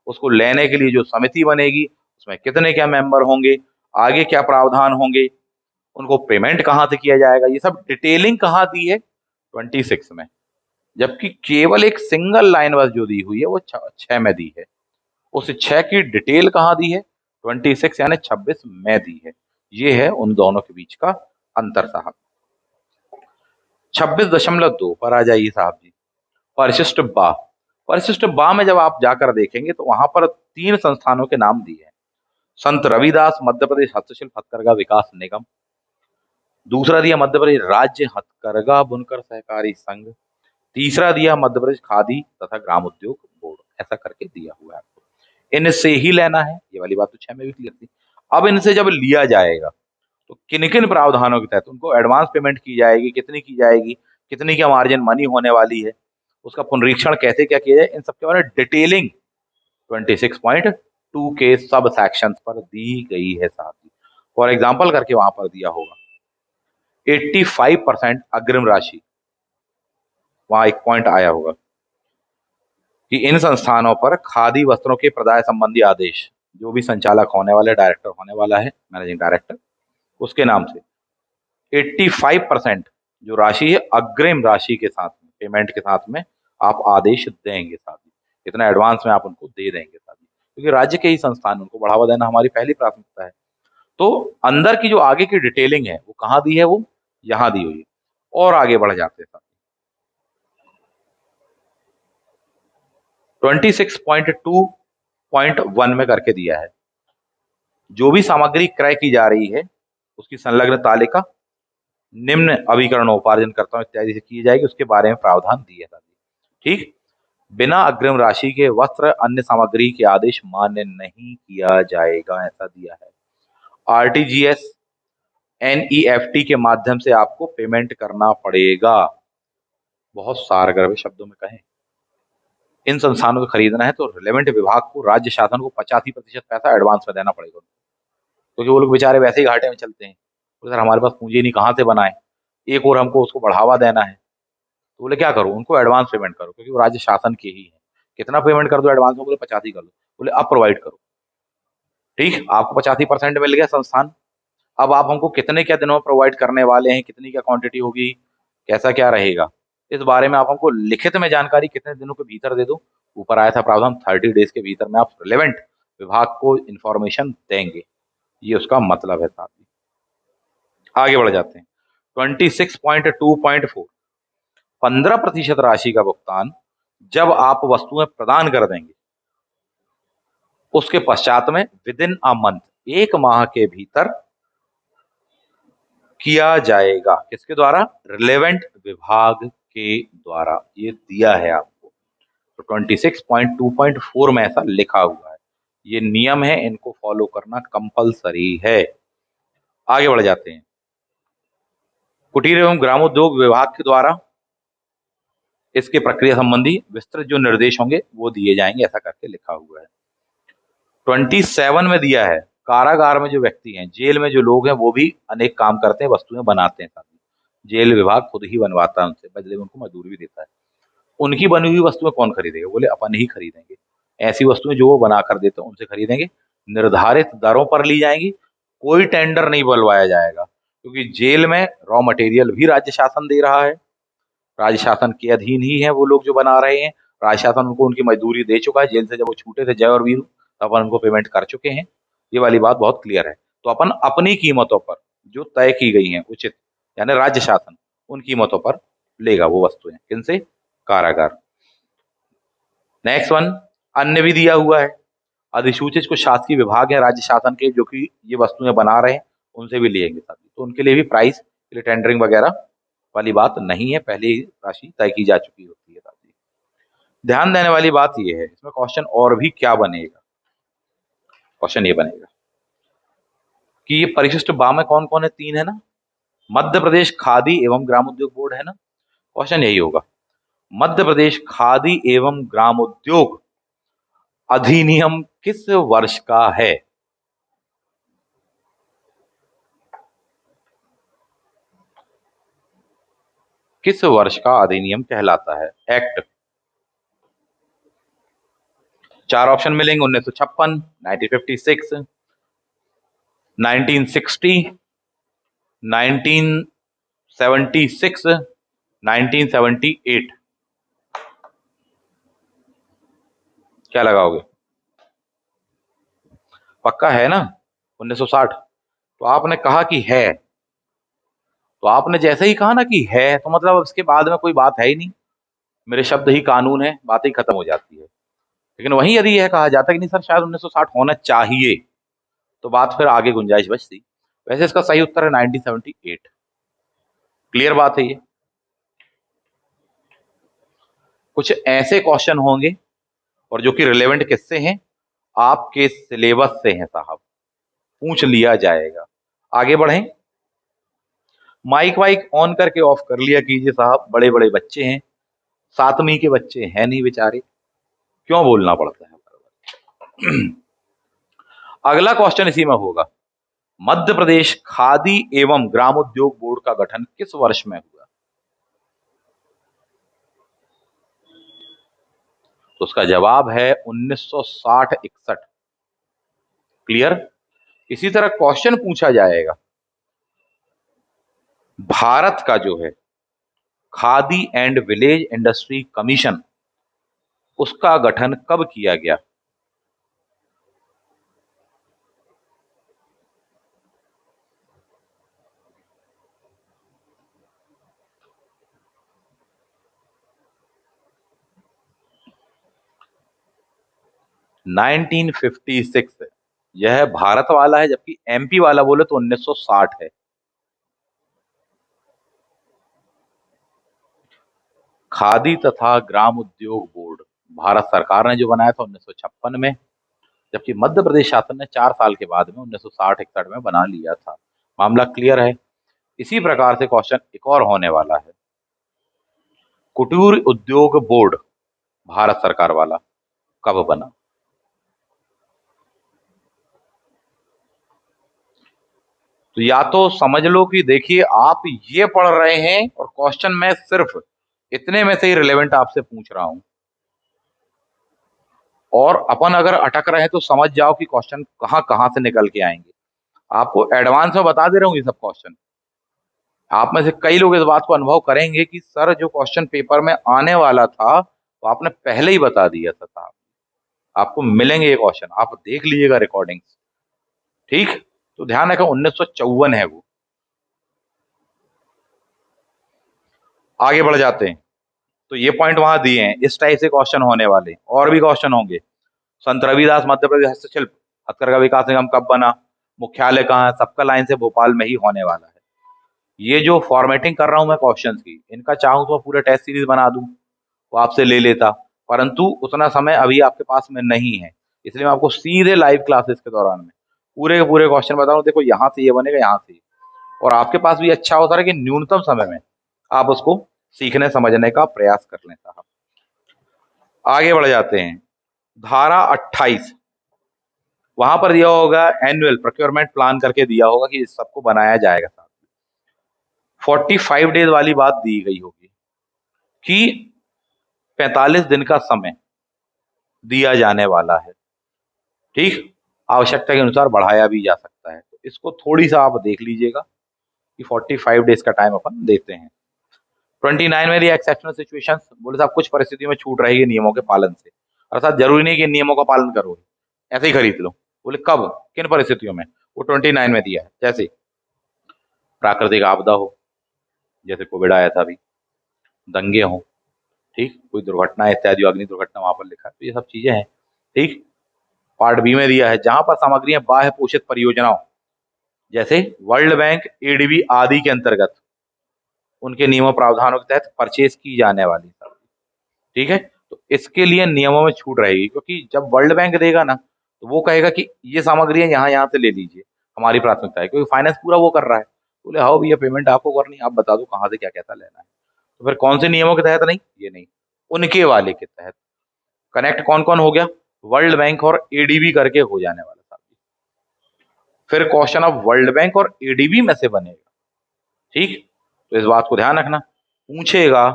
उसको लेने के लिए जो समिति बनेगी उसमें कितने क्या मेंबर होंगे, आगे क्या प्रावधान होंगे, उनको पेमेंट कहाँ से किया जाएगा, ये सब डिटेलिंग कहाँ दी है, 26 में। जबकि केवल एक सिंगल लाइन बस जो दी हुई है वो 6 में दी है। उस 6 की डिटेल कहाँ दी है, 26 यानी 26 में दी है। ये है उन दोनों के बीच का अंतर साहब। 26.2 पर आ जाइए साहब जी, परिशिष्ट बा। परिशिष्ट बा में जब आप जाकर देखेंगे तो वहां पर 3 संस्थानों के नाम दिए हैं। संत रविदास मध्य प्रदेश हस्तशिल्प हथकरघा विकास निगम, दूसरा दिया मध्य प्रदेश राज्य हथकरघा बुनकर सहकारी संघ, तीसरा दिया मध्य प्रदेश खादी तथा ग्राम उद्योग बोर्ड, ऐसा करके दिया हुआ है आपको। इनसे ही लेना है, ये वाली बात तो 6 में भी क्लियर थी। अब इनसे जब लिया जाएगा तो किन किन प्रावधानों के तहत उनको एडवांस पेमेंट की जाएगी, कितनी की जाएगी, कितनी क्या मार्जिन मनी होने वाली है, उसका पुनरीक्षण कैसे क्या किया जाए, इन सबके बारे में डिटेलिंग 26.2 के सब सेक्शन पर दी गई है साहब जी। फॉर एग्जाम्पल करके वहां पर दिया होगा 85% अग्रिम राशि, वहां एक पॉइंट आया होगा कि इन संस्थानों पर खादी वस्त्रों के प्रदाय संबंधी आदेश, जो भी संचालक होने वाले, डायरेक्टर होने वाला है, मैनेजिंग डायरेक्टर, उसके नाम से 85% जो राशि है अग्रिम राशि के साथ में, पेमेंट के साथ में आप आदेश देंगे साथ ही, इतना एडवांस में आप उनको दे देंगे साथ ही, क्योंकि राज्य के ही संस्थान, उनको बढ़ावा देना हमारी पहली प्राथमिकता है। तो अंदर की जो आगे की डिटेलिंग है वो कहाँ दी है, वो यहाँ दी हुई है। और आगे बढ़ जाते हैं, 26.2.1 में करके दिया है, जो भी सामग्री क्रय की जा रही है उसकी संलग्न तालिका निम्न अभिकरणोपार्जन करता हूं इत्यादि से की जाएगी, उसके बारे में प्रावधान दिए था। ठीक, बिना अग्रिम राशि के वस्त्र अन्य सामग्री के आदेश मान्य नहीं किया जाएगा, ऐसा दिया है। आरटीजीएस एनईएफटी के माध्यम से आपको पेमेंट करना पड़ेगा। बहुत सारगर शब्दों में कहें, इन संस्थानों को खरीदना है तो रिलेवेंट विभाग को, राज्य शासन को 85% पैसा एडवांस में देना पड़ेगा, क्योंकि वो लोग बेचारे वैसे ही घाटे में चलते हैं। तो सर हमारे पास पूंजी नहीं, कहाँ से बनाए, एक और हमको उसको बढ़ावा देना है, तो बोले क्या करो, उनको एडवांस पेमेंट करो, क्योंकि वो राज्य शासन के ही है। कितना पेमेंट कर दो एडवांस में, बोले 85 कर दो, बोले अब प्रोवाइड करो। ठीक, आपको 85% मिल गया संस्थान, अब आप हमको कितने क्या दिनों में प्रोवाइड करने वाले हैं, कितनी क्या क्वांटिटी होगी, कैसा क्या रहेगा, इस बारे में आप हमको लिखित में जानकारी कितने दिनों के भीतर दे दो। ऊपर आया था प्रावधान 30 डेज के भीतर में आप रिलेवेंट विभाग को इंफॉर्मेशन देंगे, ये उसका मतलब है साहब। आगे बढ़ जाते हैं 26.2.4, 15% राशि का भुगतान जब आप वस्तुएं प्रदान कर देंगे उसके पश्चात में विद इन अ मंथ, 1 माह के भीतर किया जाएगा। किसके द्वारा? रिलेवेंट विभाग के द्वारा। ये दिया है आपको, तो 26.2.4 में ऐसा लिखा हुआ है। ये नियम है, इनको फॉलो करना कंपलसरी है। आगे बढ़ जाते हैं। कुटीर एवं ग्रामोद्योग विभाग के द्वारा इसके प्रक्रिया संबंधी विस्तृत जो निर्देश होंगे वो दिए जाएंगे, ऐसा करके लिखा हुआ है। 27 में दिया है, कारागार में जो व्यक्ति हैं, जेल में जो लोग हैं, वो भी अनेक काम करते हैं, वस्तुएं बनाते हैं। जेल विभाग खुद ही बनवाता है उनसे, बदले में उनको मजदूरी भी देता है। उनकी बनी हुई वस्तुएं कौन खरीदेगा? बोले अपन ही खरीदेंगे। ऐसी वस्तुएं जो वो बना कर देते हैं उनसे खरीदेंगे, निर्धारित दरों पर ली जाएंगी, कोई टेंडर नहीं बुलवाया जाएगा, क्योंकि जेल में रॉ मटेरियल भी राज्य शासन दे रहा है, राज्य शासन के अधीन ही है वो लोग जो बना रहे हैं। राज्य शासन उनको उनकी मजदूरी दे चुका है, जेल से जब वो छूटे थे जय और वीरू, तब अपन उनको पेमेंट कर चुके हैं। ये वाली बात बहुत क्लियर है। तो अपन अपनी कीमतों पर जो तय की गई हैं उचित, यानी राज्य शासन, उन कीमतों पर लेगा वो वस्तुएं। किनसे? कारागार। नेक्स्ट वन, अन्य भी दिया हुआ है। अधिसूचित कुछ शासकीय विभाग है राज्य शासन के जो कि ये वस्तुएं बना रहे हैं, उनसे भी लेंगे साथी, तो उनके लिए भी प्राइस के लिए टेंडरिंग वगैरह वाली बात नहीं है, पहले ही राशि तय की जा चुकी होती है साथी। ध्यान देने वाली बात ये है, इसमें क्वेश्चन और भी क्या बनेगा? क्वेश्चन ये बनेगा कि ये परिशिष्ट बा में कौन कौन है? 3 है ना। मध्य प्रदेश खादी एवं ग्रामोद्योग बोर्ड है ना। क्वेश्चन यही होगा, मध्य प्रदेश खादी एवं ग्रामोद्योग अधिनियम किस वर्ष का है? किस वर्ष का अधिनियम कहलाता है? एक्ट। 4 ऑप्शन मिलेंगे, 1956, 1956, 1960, 1976, 1978। क्या लगाओगे? पक्का है ना 1960? तो आपने कहा कि है, तो आपने जैसे ही कहा ना कि है, तो मतलब इसके बाद में कोई बात है ही नहीं, मेरे शब्द ही कानून है, बात ही खत्म हो जाती है। लेकिन वहीं यदि यह कहा जाता कि नहीं सर शायद 1960 होना चाहिए, तो बात फिर आगे गुंजाइश बचती। वैसे इसका सही उत्तर है 1978। क्लियर बात है ये। कुछ ऐसे क्वेश्चन होंगे और जो कि रिलेवेंट किससे हैं? आपके सिलेबस से हैं साहब, पूछ लिया जाएगा। आगे बढ़ें। माइक वाइक ऑन करके ऑफ कर लिया कीजिए साहब, बड़े बड़े बच्चे हैं, 7वीं के बच्चे हैं नहीं बेचारे, क्यों बोलना पड़ता है बार-बार। अगला क्वेश्चन इसी में होगा, मध्य प्रदेश खादी एवं ग्रामोद्योग बोर्ड का गठन किस वर्ष में हुआ? तो उसका जवाब है 1960-61। क्लियर। इसी तरह क्वेश्चन पूछा जाएगा, भारत का जो है khadi and village industry commission, उसका गठन कब किया गया? नाइनटीन 56। यह भारत वाला है, जबकि एमपी वाला बोले तो 1960 है। खादी तथा ग्राम उद्योग बोर्ड भारत सरकार ने जो बनाया था 1956 में, जबकि मध्य प्रदेश शासन ने 4 साल के बाद में 1960-61 में बना लिया था। मामला क्लियर है। इसी प्रकार से क्वेश्चन एक और होने वाला है, कुटीर उद्योग बोर्ड भारत सरकार वाला कब बना? तो या तो समझ लो कि देखिए आप ये पढ़ रहे हैं और क्वेश्चन मैं सिर्फ इतने में से ही रिलेवेंट आपसे पूछ रहा हूं, और अपन अगर अटक रहे हैं तो समझ जाओ कि क्वेश्चन कहां कहां से निकल के आएंगे। आपको एडवांस में बता दे रहा हूँ ये सब क्वेश्चन। आप में से कई लोग इस बात को अनुभव करेंगे कि सर जो क्वेश्चन पेपर में आने वाला था वो आपने पहले ही बता दिया था साहब। आपको मिलेंगे ये क्वेश्चन, आप देख लीजिएगा रिकॉर्डिंग्स। ठीक, तो ध्यान रखो 1954 है वो। आगे बढ़ जाते हैं। तो ये पॉइंट वहां दिए हैं, इस टाइप से क्वेश्चन होने वाले, और भी क्वेश्चन होंगे। संत रविदास मध्य प्रदेश हस्तशिल्प हथकरघा विकास निगम कब बना, मुख्यालय कहाँ है, सबका लाइन से भोपाल में ही होने वाला है। ये जो फॉर्मेटिंग कर रहा हूं मैं क्वेश्चंस की, इनका चाहूं तो पूरे टेस्ट सीरीज बना दूं, वो आपसे ले लेता, परंतु उतना समय अभी आपके पास में नहीं है, इसलिए मैं आपको सीधे लाइव क्लासेस के दौरान में पूरे के पूरे क्वेश्चन बता रहा हूं। देखो यहाँ से ये बनेगा, यहाँ से, और आपके पास भी अच्छा होता है कि न्यूनतम समय में आप उसको सीखने समझने का प्रयास कर लें साहब। आगे बढ़ जाते हैं। धारा 28, वहां पर दिया होगा एनुअल प्रोक्योरमेंट प्लान करके दिया होगा कि इस सबको बनाया जाएगा साहब। 45 डेज वाली बात दी गई होगी कि 45 दिन का समय दिया जाने वाला है, ठीक, आवश्यकता के अनुसार बढ़ाया भी जा सकता है, तो इसको थोड़ी सा आप देख लीजिएगा कि 45 डेज का टाइम अपन देते हैं। 29 में दिया एक्सेप्शनल सिचुएशंस, बोले साहब कुछ परिस्थितियों में छूट रहेगी नियमों के पालन से, अर्थात जरूरी नहीं कि नियमों का पालन करो, ऐसे ही खरीद लो। बोले कब, किन परिस्थितियों में, वो 29 में दिया है। जैसे प्राकृतिक आपदा हो, जैसे कोविड आया था अभी, दंगे हो, ठीक, कोई दुर्घटना इत्यादि, अग्नि दुर्घटना वहां पर लिखा है, तो ये सब चीजें हैं, ठीक। पार्ट बी में दिया है जहां पर सामग्रियां बाह्य पोषित परियोजनाओं जैसे वर्ल्ड बैंक, एडीबी आदि के अंतर्गत उनके नियमों प्रावधानों के तहत परचेज की जाने वाली, ठीक है, तो इसके लिए नियमों में छूट रहेगी, क्योंकि जब वर्ल्ड बैंक देगा ना तो वो कहेगा कि ये सामग्रियां यहाँ यहाँ से ले लीजिए, हमारी प्राथमिकता है, क्योंकि फाइनेंस पूरा वो कर रहा है। बोले हाँ भैया पेमेंट आपको करनी है, आप बता दो कहाँ से क्या कैसा लेना है, तो फिर कौन से नियमों के तहत नहीं, ये नहीं, उनके वाले के तहत। कनेक्ट कौन कौन हो गया, वर्ल्ड बैंक और एडीबी करके हो जाने वाला था। फिर क्वेश्चन ऑफ वर्ल्ड बैंक और एडीबी में से बनेगा, ठीक, तो इस बात को ध्यान रखना, पूछेगा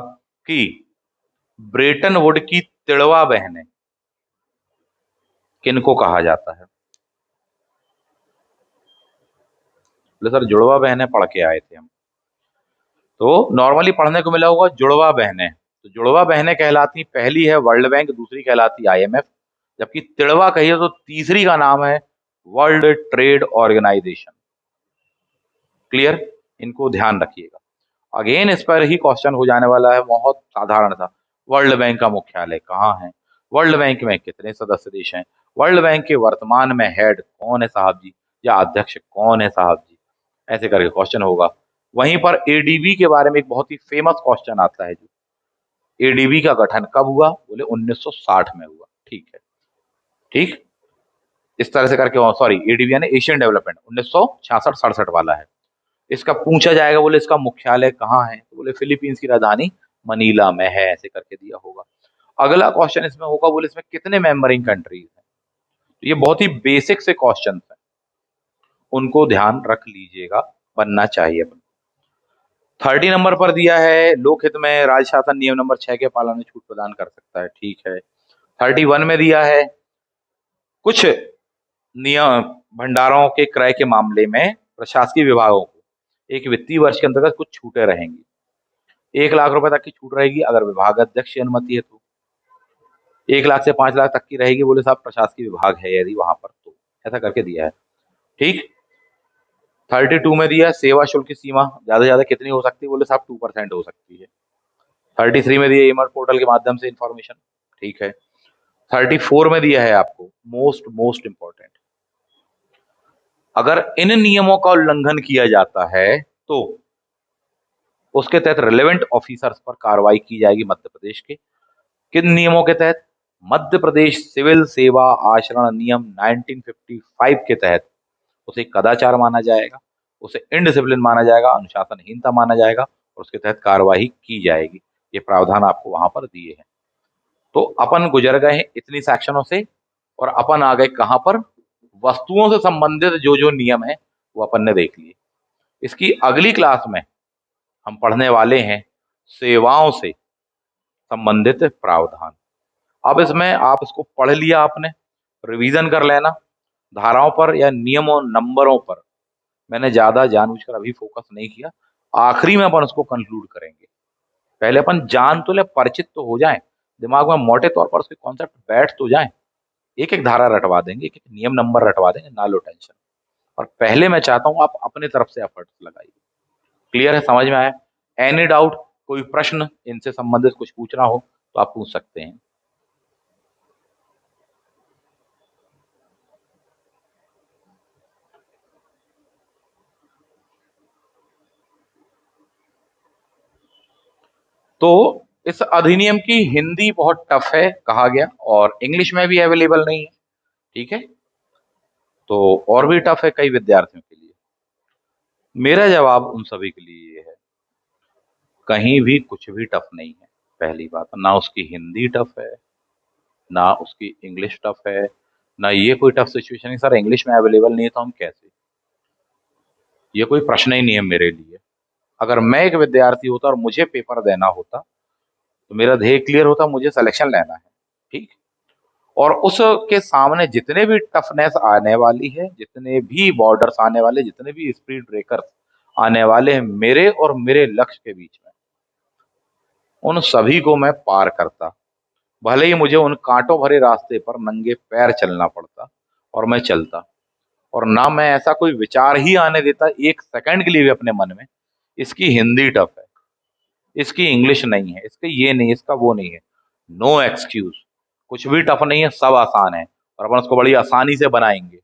कि ब्रेटन वुड की तिड़वा बहनें किनको कहा जाता है। बोले सर जुड़वा बहनें पढ़ के आए थे हम, तो नॉर्मली पढ़ने को मिला होगा जुड़वा बहनें, तो जुड़वा बहनें कहलाती, पहली है वर्ल्ड बैंक, दूसरी कहलाती आईएमएफ, जबकि तिड़वा कहिए तो तीसरी का नाम है वर्ल्ड ट्रेड ऑर्गेनाइजेशन। क्लियर, इनको ध्यान रखिएगा। अगेन इस पर ही क्वेश्चन हो जाने वाला है, बहुत साधारण था, वर्ल्ड बैंक का मुख्यालय कहाँ है, वर्ल्ड बैंक में कितने सदस्य देश हैं, वर्ल्ड बैंक के वर्तमान में हेड कौन है साहब जी, या अध्यक्ष कौन है साहब जी, ऐसे करके क्वेश्चन होगा। वहीं पर एडीबी के बारे में एक बहुत ही फेमस क्वेश्चन आता है, जो एडीबी का गठन कब हुआ, बोले 1960 में हुआ, ठीक है, ठीक, इस तरह से करके, सॉरी एडीबी यानी एशियन डेवलपमेंट 1966-67 वाला है। इसका पूछा जाएगा, बोले इसका मुख्यालय कहाँ है, तो बोले फिलीपींस की राजधानी मनीला में है, ऐसे करके दिया होगा। अगला क्वेश्चन इसमें होगा, बोले इसमें कितने मेंबरिंग कंट्रीज हैं, तो ये बहुत ही बेसिक से क्वेश्चन है, उनको ध्यान रख लीजिएगा, बनना चाहिए। 30 नंबर पर दिया है लोकहित में राज्य शासन नियम नंबर 6 के पालन में छूट प्रदान कर सकता है, ठीक है। 31 में दिया है कुछ नियम भंडारों के क्रय के मामले में प्रशासकीय विभागों को एक वित्तीय वर्ष के अंतर्गत कुछ छूटें रहेंगी, 1 लाख रुपए तक की छूट रहेगी अगर विभाग अध्यक्ष की अनुमति है, तो 1 लाख से 5 लाख तक की रहेगी, बोले साहब प्रशासकीय विभाग है यदि वहां पर, तो ऐसा करके दिया है, ठीक। 32 में दिया सेवा शुल्क की सीमा ज्यादा से ज्यादा कितनी हो सकती है, बोले साहब 2% हो सकती है। 33 में दिया ईमर्स पोर्टल के माध्यम से इंफॉर्मेशन, ठीक है। 34 में दिया है आपको मोस्ट मोस्ट इंपॉर्टेंट, अगर इन नियमों का उल्लंघन किया जाता है तो उसके तहत रिलेवेंट ऑफिसर्स पर कार्रवाई की जाएगी मध्य प्रदेश के। किन नियमों के तहत, मध्य प्रदेश सिविल सेवा आचरण नियम 1955 के तहत उसे कदाचार माना जाएगा, उसे इनडिसिप्लिन माना जाएगा, अनुशासनहीनता माना जाएगा, और उसके तहत कार्रवाई की जाएगी। ये प्रावधान आपको वहां पर दिए हैं। तो अपन गुजर गए हैं इतनी सेक्शनों से, और अपन आ गए कहां पर, वस्तुओं से संबंधित जो जो नियम है वो अपन ने देख लिए। इसकी अगली क्लास में हम पढ़ने वाले हैं सेवाओं से संबंधित प्रावधान। अब इसमें आप इसको पढ़ लिया आपने, रिवीजन कर लेना, धाराओं पर या नियमों नंबरों पर मैंने ज्यादा जानबूझकर अभी फोकस नहीं किया, आखिरी में अपन उसको कंक्लूड करेंगे। पहले अपन जान तो ले, परिचित तो हो जाएं, दिमाग में मोटे तौर पर उसके कॉन्सेप्ट बैठ तो जाएं, एक एक धारा रटवा देंगे, एक एक नियम नंबर रटवा देंगे, ना लो टेंशन। और पहले मैं चाहता हूं आप अपने तरफ से एफर्ट लगाइए। क्लियर है, समझ में आया? एनी डाउट, कोई प्रश्न इनसे संबंधित कुछ पूछना हो तो आप पूछ सकते हैं। तो इस अधिनियम की हिंदी बहुत टफ है कहा गया, और इंग्लिश में भी अवेलेबल नहीं है। ठीक है, तो और भी टफ है कई विद्यार्थियों के लिए। मेरा जवाब उन सभी के लिए ये है, कहीं भी कुछ भी टफ नहीं है। पहली बात, ना उसकी हिंदी टफ है, ना उसकी इंग्लिश टफ है, ना ये कोई टफ सिचुएशन है सर इंग्लिश में अवेलेबल नहीं है तो हम कैसे, ये कोई प्रश्न ही नहीं है मेरे लिए। अगर मैं एक विद्यार्थी होता और मुझे पेपर देना होता तो मेरा ध्येय क्लियर होता, मुझे सिलेक्शन लेना है। ठीक, और उसके सामने जितने भी टफनेस आने वाली है, जितने भी बॉर्डर्स आने वाले, जितने भी स्पीड ब्रेकर्स आने वाले हैं मेरे और मेरे लक्ष्य के बीच में, उन सभी को मैं पार करता, भले ही मुझे उन कांटों भरे रास्ते पर नंगे पैर चलना पड़ता, और मैं चलता। और ना मैं ऐसा कोई विचार ही आने देता एक सेकंड के लिए भी अपने मन में, इसकी हिंदी टफ है, इसकी इंग्लिश नहीं है, इसके ये नहीं, इसका वो नहीं है। नो एक्सक्यूज, कुछ भी टफ नहीं है, सब आसान है, और अपन उसको बड़ी आसानी से बनाएंगे।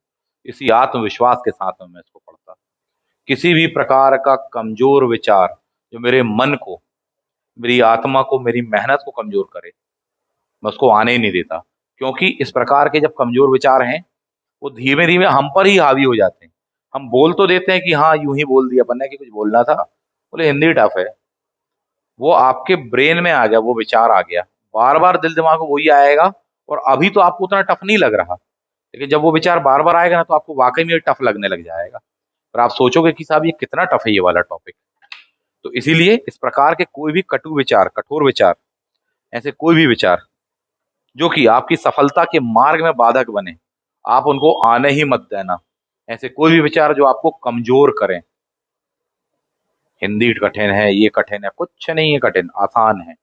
इसी आत्मविश्वास के साथ में मैं इसको पढ़ता। किसी भी प्रकार का कमजोर विचार जो मेरे मन को, मेरी आत्मा को, मेरी मेहनत को कमजोर करे, मैं उसको आने ही नहीं देता। क्योंकि इस प्रकार के जब कमजोर विचार हैं, वो धीमे धीमे हम पर ही हावी हो जाते हैं। हम बोल तो देते हैं कि हाँ यूं ही बोल दिया अपन ने कि कुछ बोलना था, बोले हिंदी टफ है, वो आपके ब्रेन में आ गया, वो विचार आ गया, बार बार दिल दिमाग में वही आएगा। और अभी तो आपको उतना टफ नहीं लग रहा, लेकिन जब वो विचार बार बार आएगा ना तो आपको वाकई में टफ लगने लग जाएगा, और आप सोचोगे कि साहब ये कितना टफ है ये वाला टॉपिक। तो इसीलिए इस प्रकार के कोई भी कटु विचार, कठोर विचार, ऐसे कोई भी विचार जो कि आपकी सफलता के मार्ग में बाधक बने, आप उनको आने ही मत देना। ऐसे कोई भी विचार जो आपको कमजोर करें, हिंदी कठिन है, ये कठिन है, कुछ नहीं है कठिन, आसान है।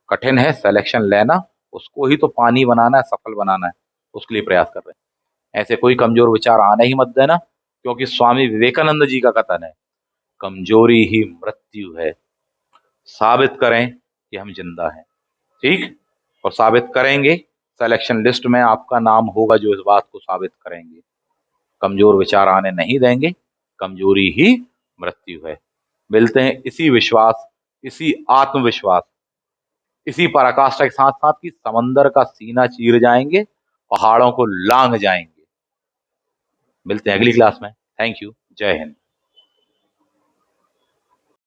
कठिन है सिलेक्शन लेना, उसको ही तो पानी बनाना है, सफल बनाना है, उसके लिए प्रयास कर रहे हैं। ऐसे कोई कमजोर विचार आने ही मत देना, क्योंकि स्वामी विवेकानंद जी का कथन है, कमजोरी ही मृत्यु है। साबित करें कि हम जिंदा हैं। ठीक, और साबित करेंगे, सिलेक्शन लिस्ट में आपका नाम होगा जो इस बात को साबित करेंगे। कमजोर विचार आने नहीं देंगे, कमजोरी ही मृत्यु है। मिलते हैं इसी विश्वास, इसी आत्मविश्वास, इसी पराकाष्ठा के साथ साथ कि समंदर का सीना चीर जाएंगे, पहाड़ों को लांग जाएंगे। मिलते हैं अगली क्लास में। थैंक यू, जय हिंद।